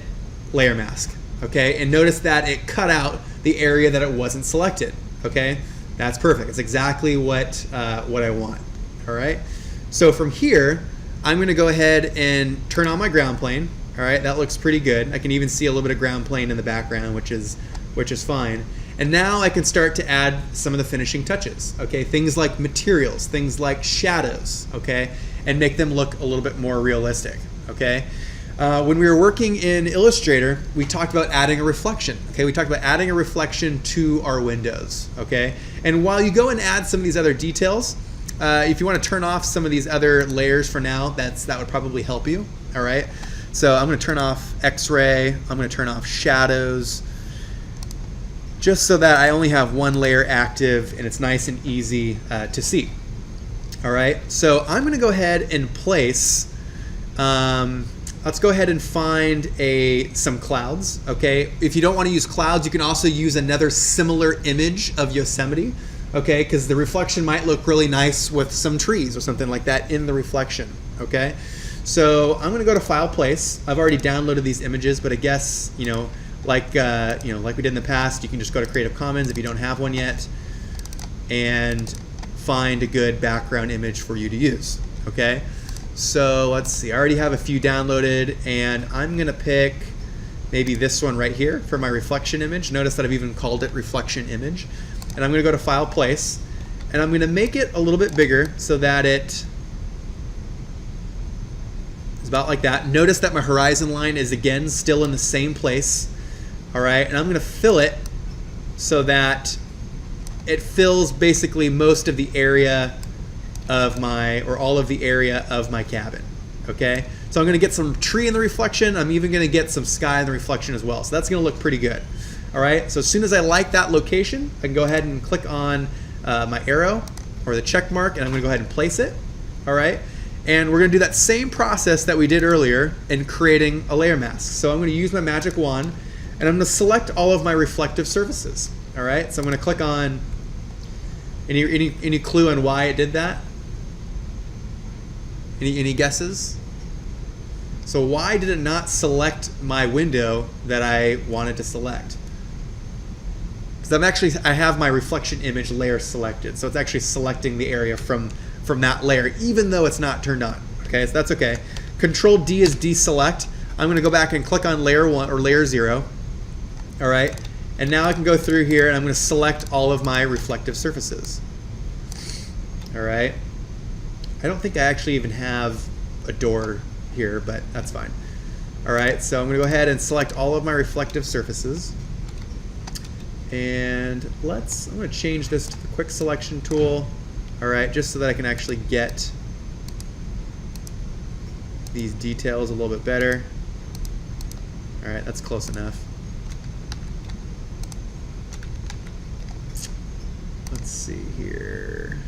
Speaker 1: layer mask, okay? And notice that it cut out the area that it wasn't selected, okay? That's perfect, it's exactly what I want, all right? So from here, I'm gonna go ahead and turn on my ground plane, all right? That looks pretty good. I can even see a little bit of ground plane in the background, which is fine. And now I can start to add some of the finishing touches, okay? Things like materials, things like shadows, okay? And make them look a little bit more realistic, okay? When we were working in Illustrator, we talked about adding a reflection, okay? We talked about adding a reflection to our windows, okay? And while you go and add some of these other details, if you want to turn off some of these other layers for now, that would probably help you, all right? So I'm going to turn off X-ray, I'm going to turn off shadows, just so that I only have one layer active and it's nice and easy to see. All right, so I'm going to go ahead and place, let's go ahead and find some clouds, okay? If you don't want to use clouds, you can also use another similar image of Yosemite, okay? Because the reflection might look really nice with some trees or something like that in the reflection, okay? So I'm going to go to File, Place. I've already downloaded these images, but I guess, like we did in the past, you can just go to Creative Commons if you don't have one yet and find a good background image for you to use, okay? So let's see, I already have a few downloaded and I'm gonna pick maybe this one right here for my reflection image. Notice that I've even called it reflection image. And I'm gonna go to File, Place, and I'm gonna make it a little bit bigger so that it is about like that. Notice that my horizon line is again still in the same place. All right, and I'm going to fill it so that it fills basically most of the area of all of the area of my cabin, okay? So I'm going to get some tree in the reflection. I'm even going to get some sky in the reflection as well. So that's going to look pretty good, all right? So as soon as I like that location, I can go ahead and click on my arrow or the check mark, and I'm going to go ahead and place it, all right? And we're going to do that same process that we did earlier in creating a layer mask. So I'm going to use my magic wand, and I'm going to select all of my reflective surfaces. All right, so I'm going to click on any clue on why it did that? Any guesses? So why did it not select my window that I wanted to select? Because I have my reflection image layer selected, so it's actually selecting the area from that layer, even though it's not turned on. Okay, so that's okay. Control D is deselect. I'm going to go back and click on layer 1 or layer 0. All right, and now I can go through here and I'm going to select all of my reflective surfaces. All right, I don't think I actually even have a door here, but that's fine. All right, so I'm going to go ahead and select all of my reflective surfaces. And I'm going to change this to the quick selection tool. All right, just so that I can actually get these details a little bit better. All right, that's close enough. Let's see here.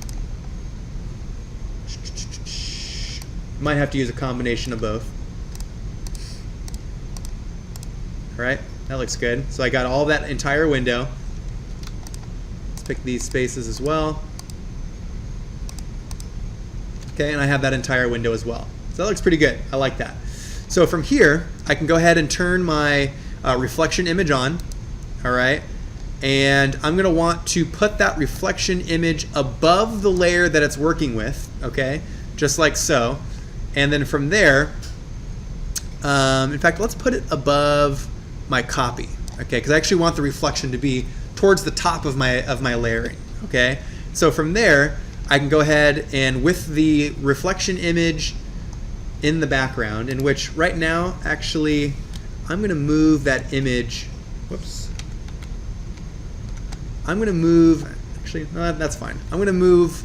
Speaker 1: Might have to use a combination of both. All right, that looks good. So I got all that entire window. Let's pick these spaces as well. Okay, and I have that entire window as well. So that looks pretty good. I like that. So from here, I can go ahead and turn my reflection image on. All right. And I'm going to want to put that reflection image above the layer that it's working with, okay, just like so. And then from there, in fact, let's put it above my copy, okay, because I actually want the reflection to be towards the top of my layering, okay. So from there, I can go ahead and with the reflection image in the background, in which right now, actually, I'm going to move that image. Whoops. I'm going to move, actually, no, that's fine. I'm going to move,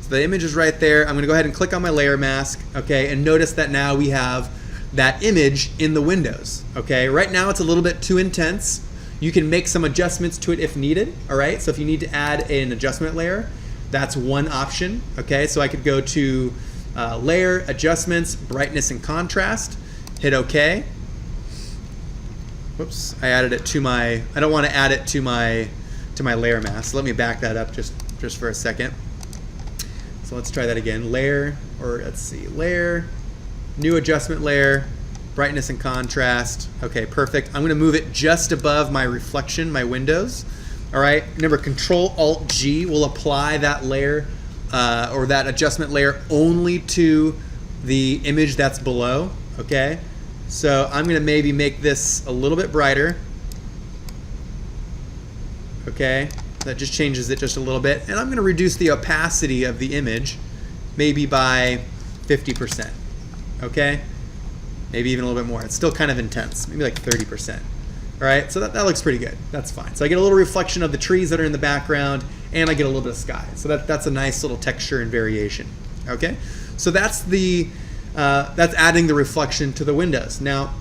Speaker 1: so the image is right there. I'm going to go ahead and click on my layer mask, okay, and notice that now we have that image in the windows, okay. Right now it's a little bit too intense. You can make some adjustments to it if needed, all right. So if you need to add an adjustment layer, that's one option, okay. So I could go to Layer, Adjustments, Brightness and Contrast, hit OK. Whoops, I added it to my, I don't want to add it to my layer mask. So let me back that up just for a second. So let's try that again. Layer, or let's see, Layer, New Adjustment Layer, Brightness and Contrast. Okay, perfect. I'm going to move it just above my reflection, my windows. All right, remember Control-Alt-G will apply that layer or that adjustment layer only to the image that's below, okay? So I'm going to maybe make this a little bit brighter. Okay, that just changes it just a little bit. And I'm going to reduce the opacity of the image maybe by 50%. Okay, maybe even a little bit more. It's still kind of intense, maybe like 30%. All right, so that looks pretty good. That's fine. So I get a little reflection of the trees that are in the background, and I get a little bit of sky. So that's a nice little texture and variation. Okay, so that's adding the reflection to the windows. Now,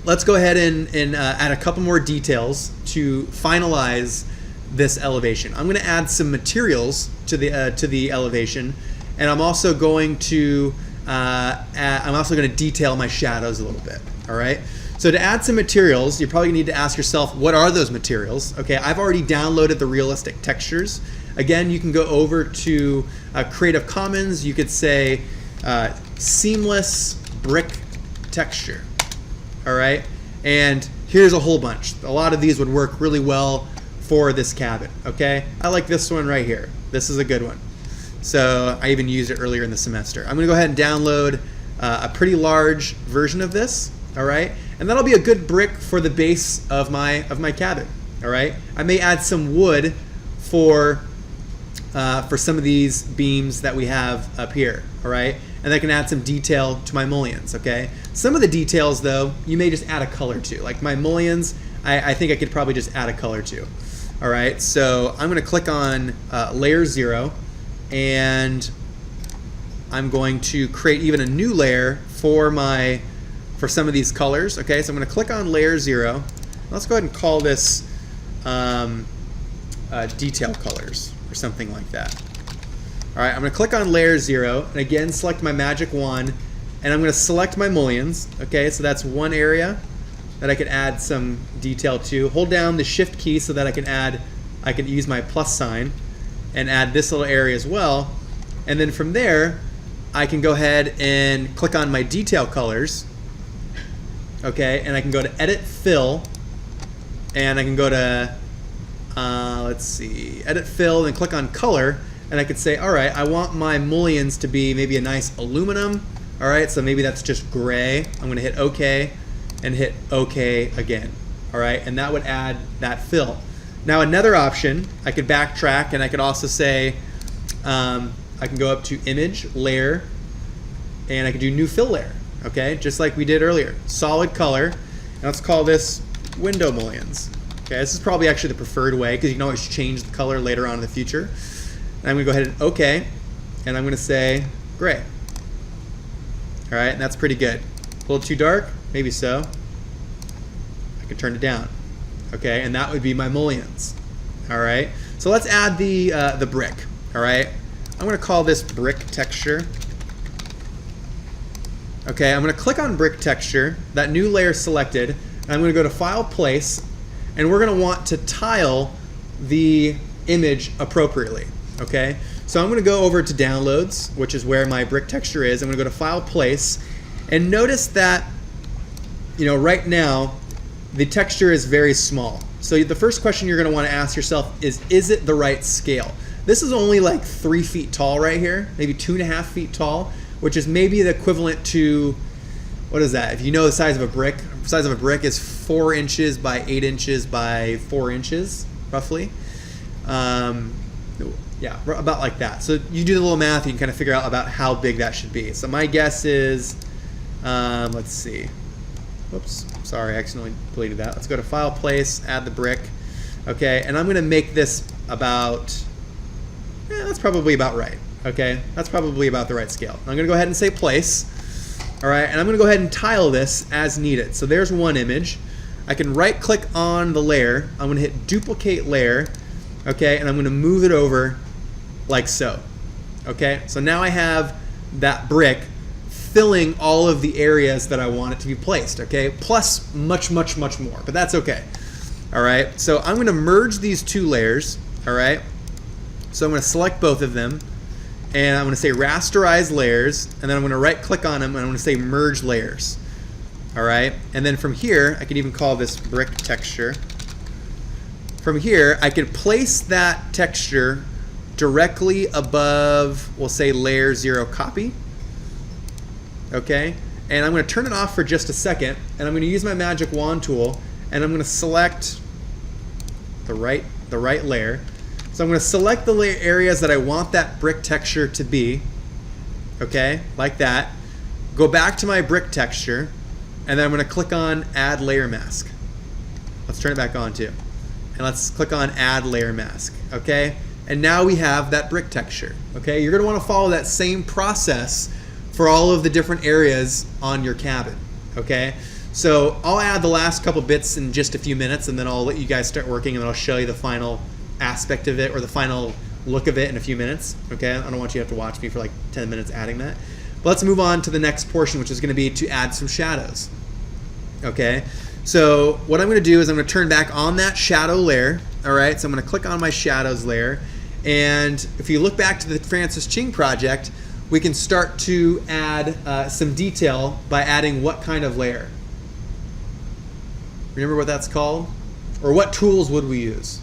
Speaker 1: let's go ahead and add a couple more details to finalize this elevation. I'm going to add some materials to the elevation, and I'm also going to detail my shadows a little bit. All right. So to add some materials, you probably need to ask yourself, what are those materials? Okay, I've already downloaded the realistic textures. Again, you can go over to Creative Commons. You could say seamless brick texture. All right, and here's a whole bunch. A lot of these would work really well for this cabin. Okay, I like this one right here. This is a good one. So I even used it earlier in the semester. I'm going to go ahead and download a pretty large version of this. All right, and that'll be a good brick for the base of my cabin. All right, I may add some wood for some of these beams that we have up here. All right, and I can add some detail to my mullions. Okay, some of the details though, you may just add a color to. Like my mullions, I think I could probably just add a color to. All right, so I'm going to click on layer 0, and I'm going to create even a new layer for some of these colors. Okay, so I'm going to click on layer 0. Let's go ahead and call this detail colors or something like that. All right, I'm going to click on layer 0 and again select my magic wand, and I'm going to select my mullions. Okay, so that's one area that I could add some detail to. Hold down the shift key so that I can use my plus sign and add this little area as well. And then from there, I can go ahead and click on my detail colors. Okay, and I can go to Edit Fill, and I can go to, let's see, Edit Fill, and click on Color, and I could say, all right, I want my mullions to be maybe a nice aluminum. All right, so maybe that's just gray. I'm going to hit OK, and hit OK again. All right, and that would add that fill. Now another option, I could backtrack, and I could also say, I can go up to Image, Layer, and I can do New Fill Layer. Okay, just like we did earlier. Solid color. And let's call this window mullions. Okay, this is probably actually the preferred way because you can always change the color later on in the future. And I'm going to go ahead and OK, and I'm going to say gray. All right, and that's pretty good. A little too dark? Maybe so. I can turn it down. Okay, and that would be my mullions. All right, so let's add the brick. All right, I'm going to call this brick texture. Okay, I'm going to click on brick texture, that new layer selected, and I'm going to go to File, Place, and we're going to want to tile the image appropriately. Okay, so I'm going to go over to Downloads, which is where my brick texture is. I'm going to go to File, Place, and notice that, right now the texture is very small. So the first question you're going to want to ask yourself is it the right scale? This is only like 3 feet tall right here, maybe 2.5 feet tall, which is maybe the equivalent to, what is that? If you know the size of a brick, the size of a brick is 4 inches by 8 inches by 4 inches, roughly. Yeah, about like that. So you do the little math, you can kind of figure out about how big that should be. So my guess is, let's see. Whoops, sorry, I accidentally deleted that. Let's go to File, Place, add the brick. Okay, and I'm going to make this about, that's probably about right. Okay, that's probably about the right scale. I'm going to go ahead and say Place. All right, and I'm going to go ahead and tile this as needed. So there's one image. I can right click on the layer. I'm going to hit Duplicate Layer. Okay, and I'm going to move it over like so. Okay, so now I have that brick filling all of the areas that I want it to be placed. Okay, plus much, much, much more, but that's okay. All right, so I'm going to merge these two layers. All right, so I'm going to select both of them, and I'm going to say Rasterize Layers, and then I'm going to right click on them, and I'm going to say Merge Layers. All right, and then from here, I can even call this Brick Texture. From here, I could place that texture directly above, we'll say Layer 0 Copy. Okay, and I'm going to turn it off for just a second, and I'm going to use my Magic Wand tool, and I'm going to select the right the right layer. So I'm going to select the areas that I want that brick texture to be. Okay, like that. Go back to my brick texture, and then I'm going to click on Add Layer Mask. Let's turn it back on too. And let's click on Add Layer Mask. Okay, and now we have that brick texture. Okay, you're going to want to follow that same process for all of the different areas on your cabin. Okay, so I'll add the last couple bits in just a few minutes, and then I'll let you guys start working, and then I'll show you the final aspect of it, or the final look of it, in a few minutes. Okay, I don't want you to have to watch me for like 10 minutes adding that. But let's move on to the next portion, which is going to be to add some shadows. Okay, so what I'm going to do is I'm going to turn back on that shadow layer. All right, so I'm going to click on my shadows layer, and if you look back to the Francis Ching project, we can start to add some detail by adding what kind of layer? Remember what that's called? Or what tools would we use?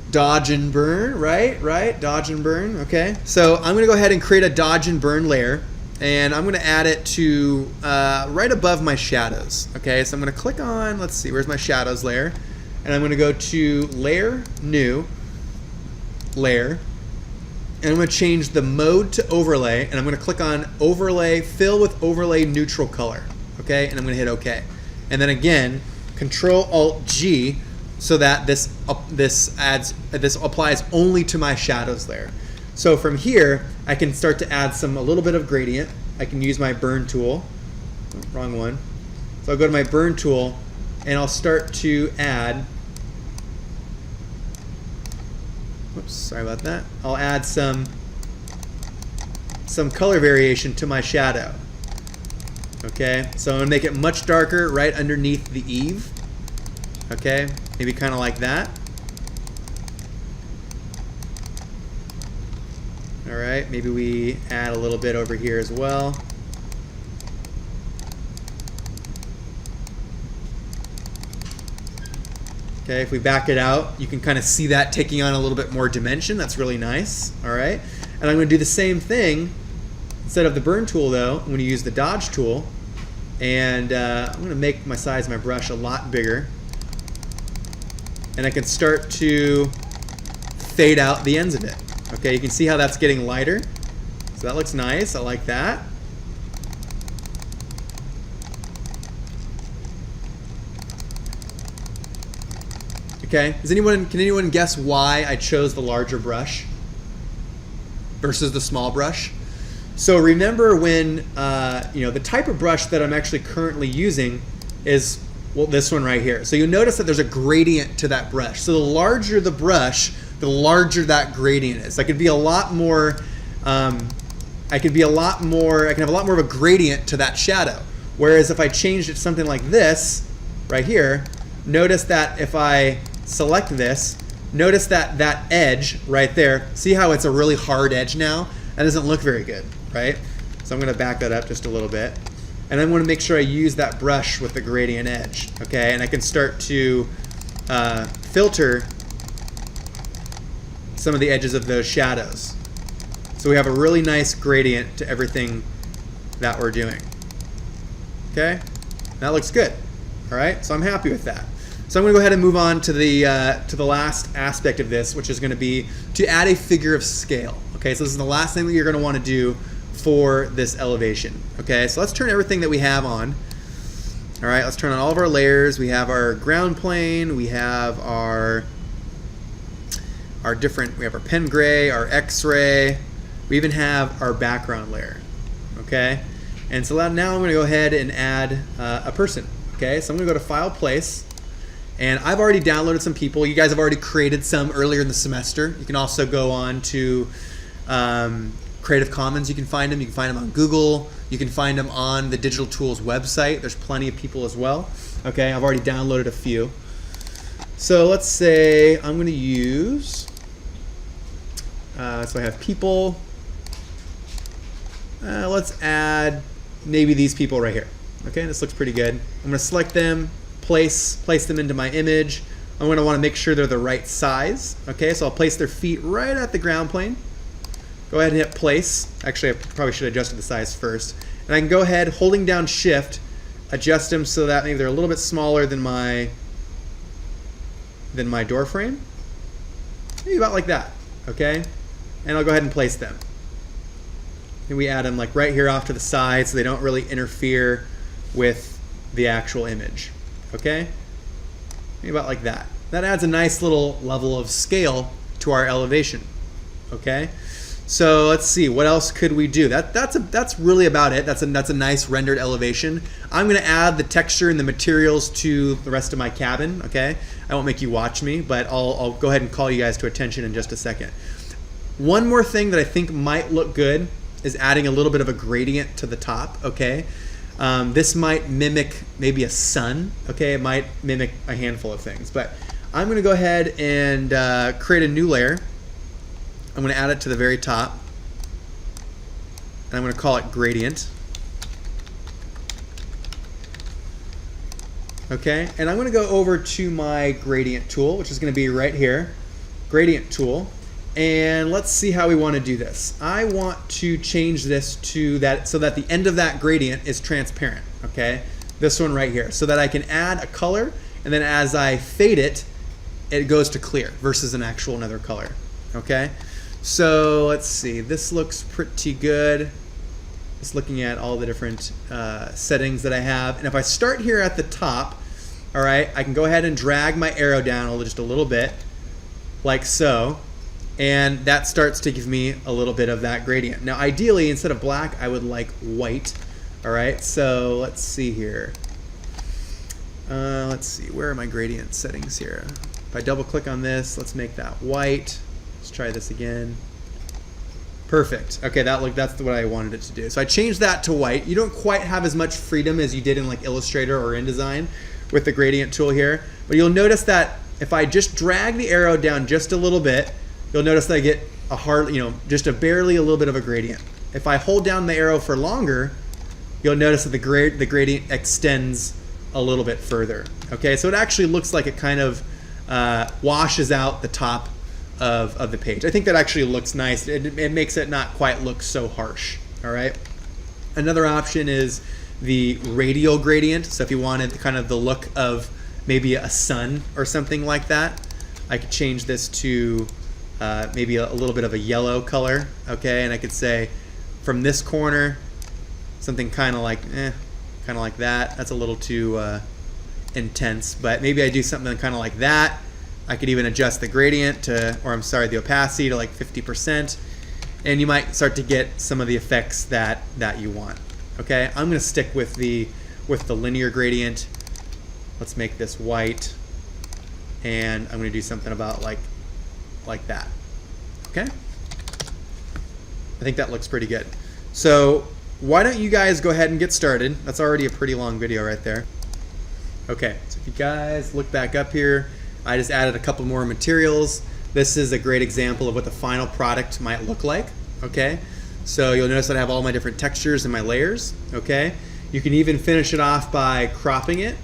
Speaker 1: Dodge and burn, right? Dodge and burn, okay. So I'm gonna go ahead and create a dodge and burn layer, and I'm gonna add it to right above my shadows, okay. So I'm gonna click on, let's see, where's my shadows layer? And I'm gonna go to Layer, New, Layer, and I'm going to change the mode to overlay, and I'm going to click on overlay, fill with overlay neutral color, okay, and I'm going to hit OK. And then again, Control Alt G, so that this applies only to my shadows layer. So from here, I can start to add a little bit of gradient. I can use my burn tool. Oh, wrong one. So I'll go to my burn tool, and I'll start to add. Oops, sorry about that. I'll add some color variation to my shadow. Okay, so I'm gonna make it much darker right underneath the eave. Okay, maybe kind of like that. All right, maybe we add a little bit over here as well. Okay, if we back it out, you can kind of see that taking on a little bit more dimension. That's really nice. All right, and I'm going to do the same thing. Instead of the burn tool, though, I'm going to use the dodge tool, and I'm going to make my size of my brush a lot bigger, and I can start to fade out the ends of it. Okay, you can see how that's getting lighter. So that looks nice. I like that. Okay, can anyone guess why I chose the larger brush versus the small brush? So remember when, the type of brush that I'm actually currently using is, well, this one right here. So you'll notice that there's a gradient to that brush. So the larger the brush, the larger that gradient is. I can have a lot more of a gradient to that shadow. Whereas if I changed it to something like this, right here, notice that if I select this, notice that edge right there, see how it's a really hard edge now? That doesn't look very good, right? So I'm going to back that up just a little bit. And I want to make sure I use that brush with the gradient edge, okay? And I can start to filter some of the edges of those shadows. So we have a really nice gradient to everything that we're doing. Okay? That looks good. All right? So I'm happy with that. So I'm going to go ahead and move on to the last aspect of this, which is going to be to add a figure of scale. Okay, so this is the last thing that you're going to want to do for this elevation. Okay, so let's turn everything that we have on. All right, let's turn on all of our layers. We have our ground plane. We have our we have our pen gray, our X-ray. We even have our background layer. Okay, and so now I'm going to go ahead and add a person. Okay, so I'm going to go to File, Place. And I've already downloaded some people. You guys have already created some earlier in the semester. You can also go on to Creative Commons. You can find them. You can find them on Google. You can find them on the Digital Tools website. There's plenty of people as well. Okay, I've already downloaded a few. So let's say I'm going to use, so I have people. Let's add maybe these people right here. Okay, this looks pretty good. I'm going to select them. Place them into my image. I'm going to want to make sure they're the right size. Okay, so I'll place their feet right at the ground plane. Go ahead and hit place. Actually, I probably should have adjusted the size first. And I can go ahead, holding down Shift, adjust them so that maybe they're a little bit smaller than my than my door frame. Maybe about like that, okay? And I'll go ahead and place them. And we add them like right here off to the side so they don't really interfere with the actual image, okay? Maybe about like that. That adds a nice little level of scale to our elevation, okay? So let's see, what else could we do? That's really about it. That's a nice rendered elevation. I'm gonna add the texture and the materials to the rest of my cabin, okay? I won't make you watch me, but I'll go ahead and call you guys to attention in just a second. One more thing that I think might look good is adding a little bit of a gradient to the top, okay? This might mimic maybe a sun, okay? It might mimic a handful of things, but I'm gonna go ahead and create a new layer. I'm going to add it to the very top, and I'm going to call it Gradient. Okay, and I'm going to go over to my Gradient tool, which is going to be right here, Gradient tool, and let's see how we want to do this. I want to change this to that so that the end of that gradient is transparent, okay? This one right here, so that I can add a color, and then as I fade it, it goes to clear versus an actual another color, okay? So let's see, this looks pretty good. Just looking at all the different settings that I have. And if I start here at the top, all right, I can go ahead and drag my arrow down just a little bit, like so. And that starts to give me a little bit of that gradient. Now ideally, instead of black, I would like white. All right, so let's see here. Let's see, where are my gradient settings here? If I double click on this, let's make that white. Let's try this again. Perfect. Okay, that's what I wanted it to do. So I changed that to white. You don't quite have as much freedom as you did in like Illustrator or InDesign with the gradient tool here, but you'll notice that if I just drag the arrow down just a little bit, you'll notice that I get a hard, just barely a little bit of a gradient. If I hold down the arrow for longer, you'll notice that the gradient extends a little bit further. Okay, so it actually looks like it kind of washes out the top of the page. I think that actually looks nice. It makes it not quite look so harsh. All right. Another option is the radial gradient. So if you wanted kind of the look of maybe a sun or something like that, I could change this to maybe a little bit of a yellow color. Okay, and I could say from this corner something kind of like that. That's a little too intense, but maybe I do something kind of like that. I could even adjust the gradient the opacity to like 50%, and you might start to get some of the effects that you want. Okay, I'm going to stick with the linear gradient. Let's make this white, and I'm going to do something about like that. Okay, I think that looks pretty good. So why don't you guys go ahead and get started? That's already a pretty long video right there. Okay, so if you guys look back up here, I just added a couple more materials. This is a great example of what the final product might look like, okay? So you'll notice that I have all my different textures and my layers, okay? You can even finish it off by cropping it,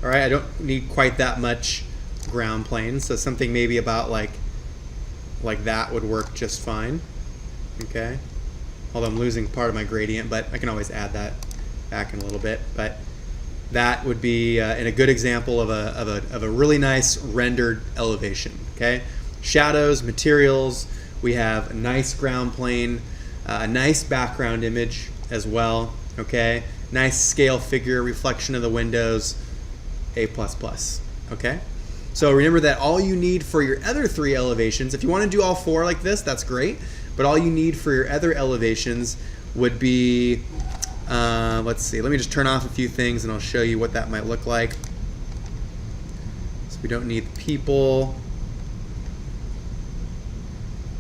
Speaker 1: all right? I don't need quite that much ground plane, so something maybe about like that would work just fine, okay? Although I'm losing part of my gradient, but I can always add that back in a little bit. But that would be in a good example of a really nice rendered elevation. Okay, shadows, materials. We have a nice ground plane, a nice background image as well. Okay, nice scale figure, reflection of the windows, A++. Okay, so remember that all you need for your other 3 elevations, if you want to do all 4 like this, that's great. But all you need for your other elevations would be let's see, let me just turn off a few things and I'll show you what that might look like. So we don't need people.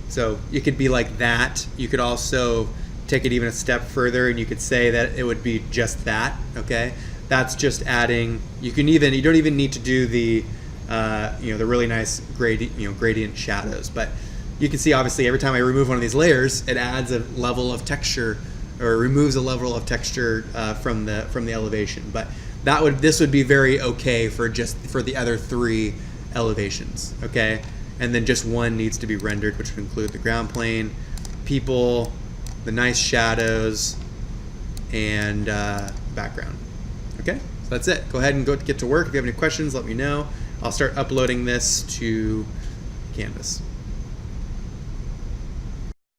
Speaker 1: So you could be like that. You could also take it even a step further and you could say that it would be just that, okay? That's just adding, you don't even need to do the the really nice gradient shadows, but you can see obviously every time I remove one of these layers, it adds a level of texture or removes a level of texture from the elevation. But this would be very okay for the other 3 elevations, okay? And then just one needs to be rendered, which would include the ground plane, people, the nice shadows, and background. Okay, so that's it. Go ahead and get to work. If you have any questions, let me know. I'll start uploading this to Canvas.